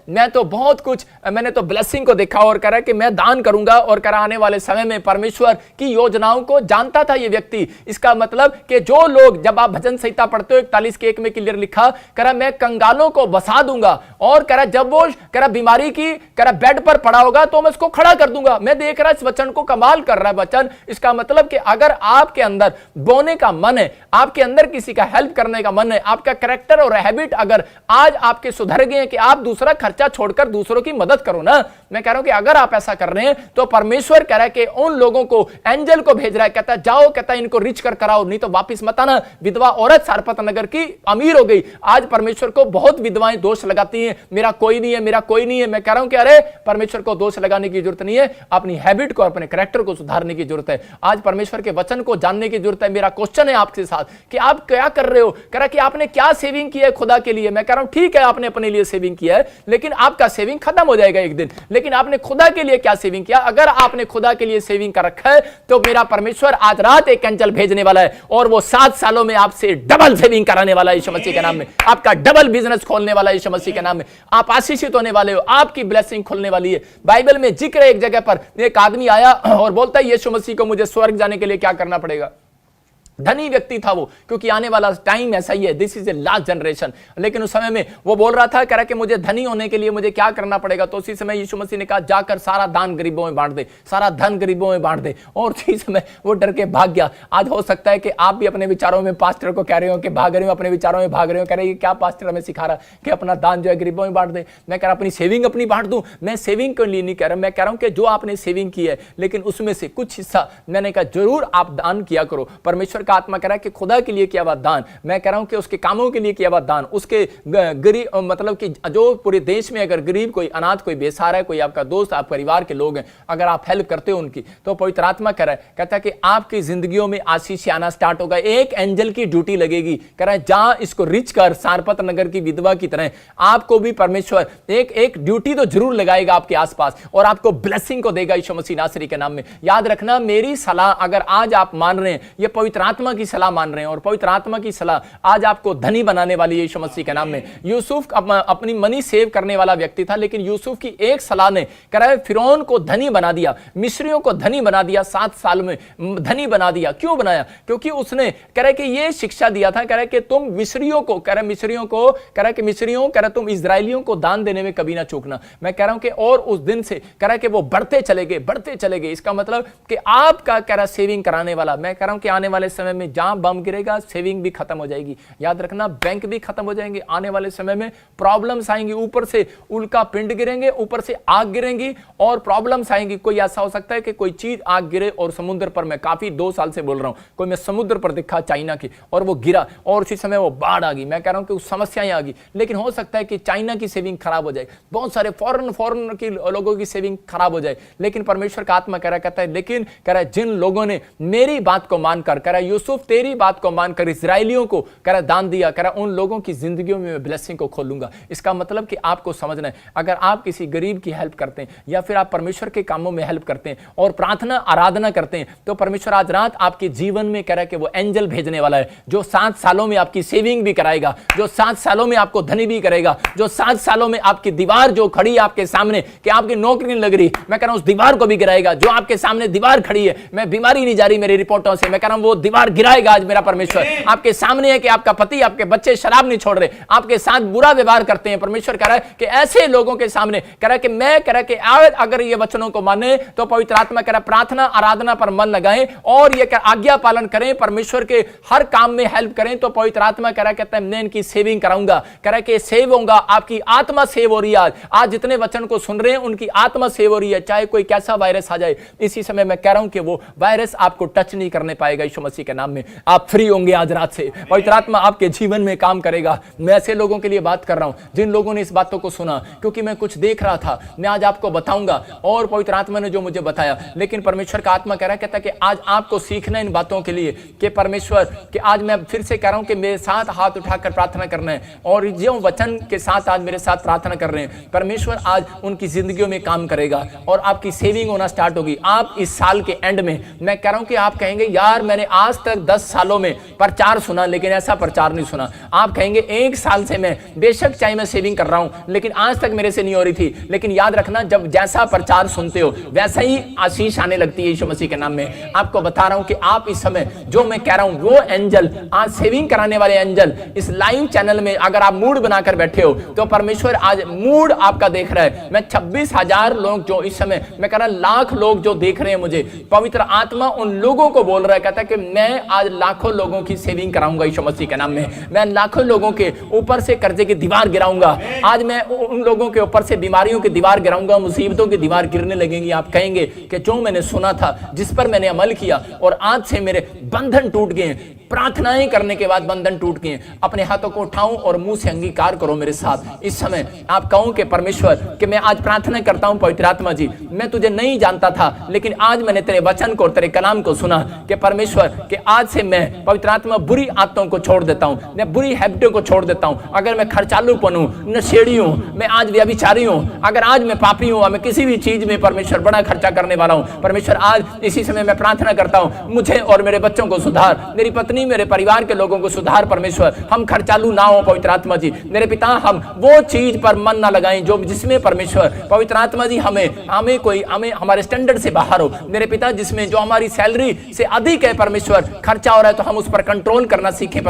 मैं तो बहुत कुछ, मैंने तो ब्लेसिंग को देखा और कह रहा कि मैं दान करूंगा। और कह रहा आने वाले समय में परमेश्वर की योजनाओं को जानता था ये व्यक्ति। इसका मतलब कि जो लोग, जब आप भजन संहिता पढ़ते हो 41 के 1 में क्लियर लिखा, कह रहा मैं कंगालों को बसा दूंगा। और कह रहा जब वो कह रहा बीमारी की कह रहा बेड पर पड़ा होगा तो मैं उसको खड़ा कर दूंगा। मैं देख रहा इस वचन को, कमाल कर रहा है वचन। इसका मतलब कि अगर आपके अंदर बोने का मन है, आपके अंदर किसी का हेल्प करने का मन है, आपका कैरेक्टर और हैबिट अगर आज आपके सुधर गए हैं कि आप दूसरा खर्चा छोड़कर दूसरों की मदद करो ना, मैं कह रहा हूं कि अगर आप ऐसा कर रहे हैं तो परमेश्वर कह रहा है कि उन लोगों को एंजल को भेज रहा है। कहता है जाओ, कहता है इनको रिच कर कराओ, नहीं तो वापस मत आना। विधवा औरत सारपत नगर की अमीर हो गई। आज परमेश्वर को बहुत विधवाएं दोष लगाती हैं, मेरा कोई नहीं है, मेरा कोई नहीं है। मैं कह रहा हूं कि अरे परमेश्वर को दोष लगाने की जरूरत नहीं है, अपनी हैबिट को, अपने कैरेक्टर को सुधारने की जरूरत है। आज परमेश्वर के वचन को जानने की जरूरत है। मेरा क्वेश्चन है आपके साथ कि आप क्या कर रहे हो? कह रहा कि आपने क्या सेविंग की है खुदा के लिए? मैं कह रहा हूं ठीक है, आपने अपने लिए सेविंग किया है, लेकिन आपका सेविंग खत्म हो जाएगा एक दिन। लेकिन आपने खुदा के लिए क्या सेविंग किया? अगर आपने खुदा के लिए सेविंग कर रखा है तो मेरा परमेश्वर आज रात एक एंजल भेजने वाला है और वो 7 सालों में आपसे डबल सेविंग कराने वाला है यीशु मसीह के नाम में। आपका डबल बिजनेस खोलने वाला है यीशु मसीह के नाम में। आप आशीषित होने वाले हो, आपकी ब्लेसिंग खुलने वाली है। बाइबल में जिक्र है, एक जगह पर एक आदमी आया और बोलता है यीशु मसीह को मुझे स्वर्ग जाने के लिए क्या करना पड़ेगा? धनी व्यक्ति था वो, क्योंकि आने वाला टाइम ऐसा ही है, this is a last generation. लेकिन उस समय में वो बोल रहा था, कह रहा कि मुझे धनी होने के लिए मुझे क्या करना पड़ेगा। तो उसी समय यीशु मसीह ने कहा जाकर सारा दान गरीबों में बांट दे, सारा धन गरीबों में बांट दे। और उसी समय वो डर के भाग गया। आज हो सकता है कि आप भी अपने विचारों में पास्टर को कह रहे हो कि भाग रहे हो, अपने विचारों में भाग रहे हो, कह रहे हो क्या पास्टर हमें सिखा रहा कि अपना दान जो है गरीबों में बांट दे। मैं कह रहा अपनी सेविंग अपनी बांट दूं। मैं सेविंग के लिए नहीं कह रहा, मैं कह रहा हूं कि जो आपने सेविंग की है लेकिन उसमें से कुछ हिस्सा मैंने कहा जरूर आप दान किया करो। परमेश्वर का आत्मा कह रहा है कि खुदा के लिए किया हुआ दान, मैं कह रहा हूं कि उसके कामों के लिए किया हुआ दान, उसके गरीब मतलब कि जो पूरे देश में अगर गरीब कोई अनाथ कोई बेसहारा है, कोई आपका दोस्त आप परिवार के लोग हैं, अगर आप हेल्प करते हो उनकी, तो पवित्र आत्मा कह रहा है, कहता है कि आपकी जिंदगियों में आशीष आना स्टार्ट होगा। एक एंजल की ड्यूटी लगेगी, कह रहा है जा इसको रिच कर, सारपत नगर की विधवा की तरह आपको भी परमेश्वर एक ड्यूटी तो जरूर लगाएगा आपके आसपास और आपको ब्लेसिंग को देगा यीशु मसीह नासरी के नाम में। याद रखना मेरी सलाह अगर आज आप मान रहे हैं, ये पवित्र आत्मा की सलाह मान रहे हैं और पवित्र आत्मा की सलाह आज आपको धनी बनाने वाली है यीशु मसीह के नाम में। यूसुफ अपनी मनी सेव करने वाला व्यक्ति था, लेकिन यूसुफ की एक सलाह ने कह रहा है फिरौन को धनी बना दिया, मिस्रियों को धनी बना दिया, 7 साल में धनी बना दिया। क्यों बनाया? क्योंकि उसने कह रहा है कि ये शिक्षा दिया था, कह रहा है कि तुम मिस्रियों को, कह रहा है मिस्रियों को, कह रहा है कि मिस्रियों, कह रहा है तुम इजरायलियों को दान देने में कभी ना चूकना। मैं कह रहा हूं कि और उस दिन से कह रहा है कि वो बढ़ते चले गए। इसका मतलब कि आपका कह रहा सेविंग कराने वाला, मैं कह रहा हूं कि आने वाले समय में जहां बम गिरेगा सेविंग भी खत्म हो जाएगी। याद रखना बैंक भी खत्म हो जाएंगे। आने वाले समय में प्रॉब्लम्स आएंगी, ऊपर से उल्का पिंड गिरेंगे, ऊपर से आग गिरेंगी और प्रॉब्लम्स आएंगी। कोई ऐसा हो सकता है कि कोई चीज आग गिरे और समुद्र पर, मैं काफी 2 साल से बोल रहा हूं, कोई मैं समुद्र पर दिखा चाइना की और वो गिरा और उसी समय वो बाढ़ आ गई। मैं कह रहा हूं कि समस्याएं आ गई, लेकिन हो सकता है कि चाइना की सेविंग खराब हो जाए, बहुत सारे फॉरेन की लोगों की सेविंग खराब हो जाए। लेकिन परमेश्वर का आत्मा कह रहा कहता है, लेकिन कह रहा है जिन लोगों ने मेरी बात को मानकर, कह रहा है यूसुफ तेरी बात को मानकर इजराइलियों को कह रहा दान दिया, कह रहा उन लोगों की जिंदगियों में मैं ब्लेसिंग को खोलूंगा। इसका मतलब कि आपको समझना है, अगर आप किसी गरीब की हेल्प करते हैं या फिर आप परमेश्वर के कामों में हेल्प करते हैं और प्रार्थना आराधना करते हैं, तो परमेश्वर आज रात आपके जीवन में कह रहा है कि वो एंजल भेजने वाला है जो 7 सालों में आपकी सेविंग भी कराएगा, जो 7 सालों में आपको धनी भी करेगा, जो 7 सालों में आपकी दीवार जो खड़ी है आपके सामने कि आपकी नौकरी नहीं लग रही, मैं कह रहा हूं उस दीवार को भी गिराएगा। जो आपके सामने दीवार खड़ी है, मैं बीमारी नहीं जा रही मेरी रिपोर्टों से, मैं कह रहा हूं वो दीवार गिराएगा आज मेरा परमेश्वर। आपके सामने है कि आपका पति आपके बच्चे शराब नहीं छोड़ रहे, आपके साथ बुरा व्यवहार करते हैं, परमेश्वर कह रहा है कि ऐसे लोगों के सामने कह रहा है कि मैं कह रहा है कि अगर ये वचनों को माने तो पवित्र आत्मा कह रहा है प्रार्थना आराधना पर मन लगाएं और ये आज्ञा पालन करें, परमेश्वर के हर काम में हेल्प करें, तो पवित्र आत्मा कह रहा है कहता है मैं इनकी सेविंग कराऊंगा। कह रहा है कि सेव होगा, आपकी आत्मा सेव हो रही है। आज जितने वचन को सुन रहे हैं उनकी आत्मा सेव हो रही है, चाहे कोई कैसा वायरस आ जाए। इसी समय मैं कह रहा हूं कि वो वायरस आपको टच नहीं करने पाएगा यीशु मसीह के नाम में। आप फ्री होंगे आज रात से, पवित्र आत्मा आपके जीवन में काम करेगा। मैं ऐसे लोगों के लिए बात कर रहा हूं जिन लोगों ने इस बातों को सुना, क्योंकि मैं कुछ देख रहा था, मैं आज आपको बताऊंगा और पवित्र आत्मा ने जो मुझे बताया। लेकिन परमेश्वर का आत्मा कह रहा है, कहता है कि आज आपको सीखना इन बातों के लिए कि परमेश्वर कि आज मैं फिर से कह रहा हूं कि मेरे साथ हाथ उठाकर प्रार्थना करना है और जो वचन के साथ आज मेरे साथ प्रार्थना कर रहे हैं, परमेश्वर आज उनकी जिंदगियों में काम करेगा और आपकी सेविंग होना स्टार्ट होगी। आप इस साल के एंड में, मैं कह रहा हूं कि आप कहेंगे यार मैंने आज तक 10 सालों में प्रचार सुना लेकिन ऐसा प्रचार नहीं सुना। आप कहेंगे 1 साल से मैं बेशक चाहे मैं सेविंग कर रहा हूं लेकिन आज तक मेरे से नहीं हो रही थी। लेकिन याद रखना, जब जैसा प्रचार सुनते हो वैसा ही आशीष आने लगती है यीशु मसीह के नाम में। आपको बता रहा हूं कि आप इस समय जो मैं कह रहा हूं वो एंजल, आज सेविंग कराने वाले एंजल इस लाइव चैनल में अगर आप मूड बनाकर बैठे हो तो परमेश्वर आज मूड आपका देख रहा है। मैं 26,000 लोग जो इस समय, मैं कह रहा लाख लोग जो देख रहे हैं मुझे, पवित्र आत्मा उन लोगों को बोल रहा है, कहता है कि मैं आज लाखों लोगों की सेविंग कराऊंगा यीशु मसीह के नाम में। मैं लाखों लोगों के ऊपर से कर्जे की दीवार गिराऊंगा। आज मैं उन लोगों के ऊपर से बीमारियों की दीवार गिराऊंगा, मुसीबतों की दीवार गिरने लगेंगी। आप कहेंगे कि जो मैंने सुना था, जिस पर मैंने अमल किया और आज से मेरे बंधन टूट गए, प्रार्थनाएं करने के बाद बंधन टूट गए। अपने हाथों को उठाऊं और मुंह से अंगीकार करो मेरे साथ। इस समय आप कहो कि परमेश्वर कि मैं आज प्रार्थना करता हूं पवित्र आत्मा जी, मैं तुझे नहीं जानता था लेकिन आज मैंने तेरे वचन को, तेरे कलाम को सुना कि परमेश्वर कि आज से मैं पवित्र आत्मा बुरी आदतों को छोड़ देता हूं, मैं बुरी हैबिटों को छोड़ देता हूं। अगर मैं खर्चालूपन हूं, नशेड़ी हूं, मैं आज व्यभिचारी हूं, अगर आज मैं पापी हूं, मैं किसी भी चीज में परमेश्वर बड़ा खर्चा करने वाला हूं, परमेश्वर आज इसी समय मैं प्रार्थना करता हूं मुझे और मेरे बच्चों को सुधार, मेरी पत्नी मेरे परिवार के लोगों को सुधार। परमेश्वर हम खर्चालू ना हो पवित्र आत्मा जी, मेरे पिता हम वो चीज पर मन ना लगाएं जो जिसमें परमेश्वर पवित्र आत्मा जी हमें हमारे स्टैंडर्ड से बाहर हो। मेरे पिता जिसमें जो हमारी सैलरी से अधिक है परमेश्वर, खर्चा हो रहा है तो हम उस पर कंट्रोल करना सीखें।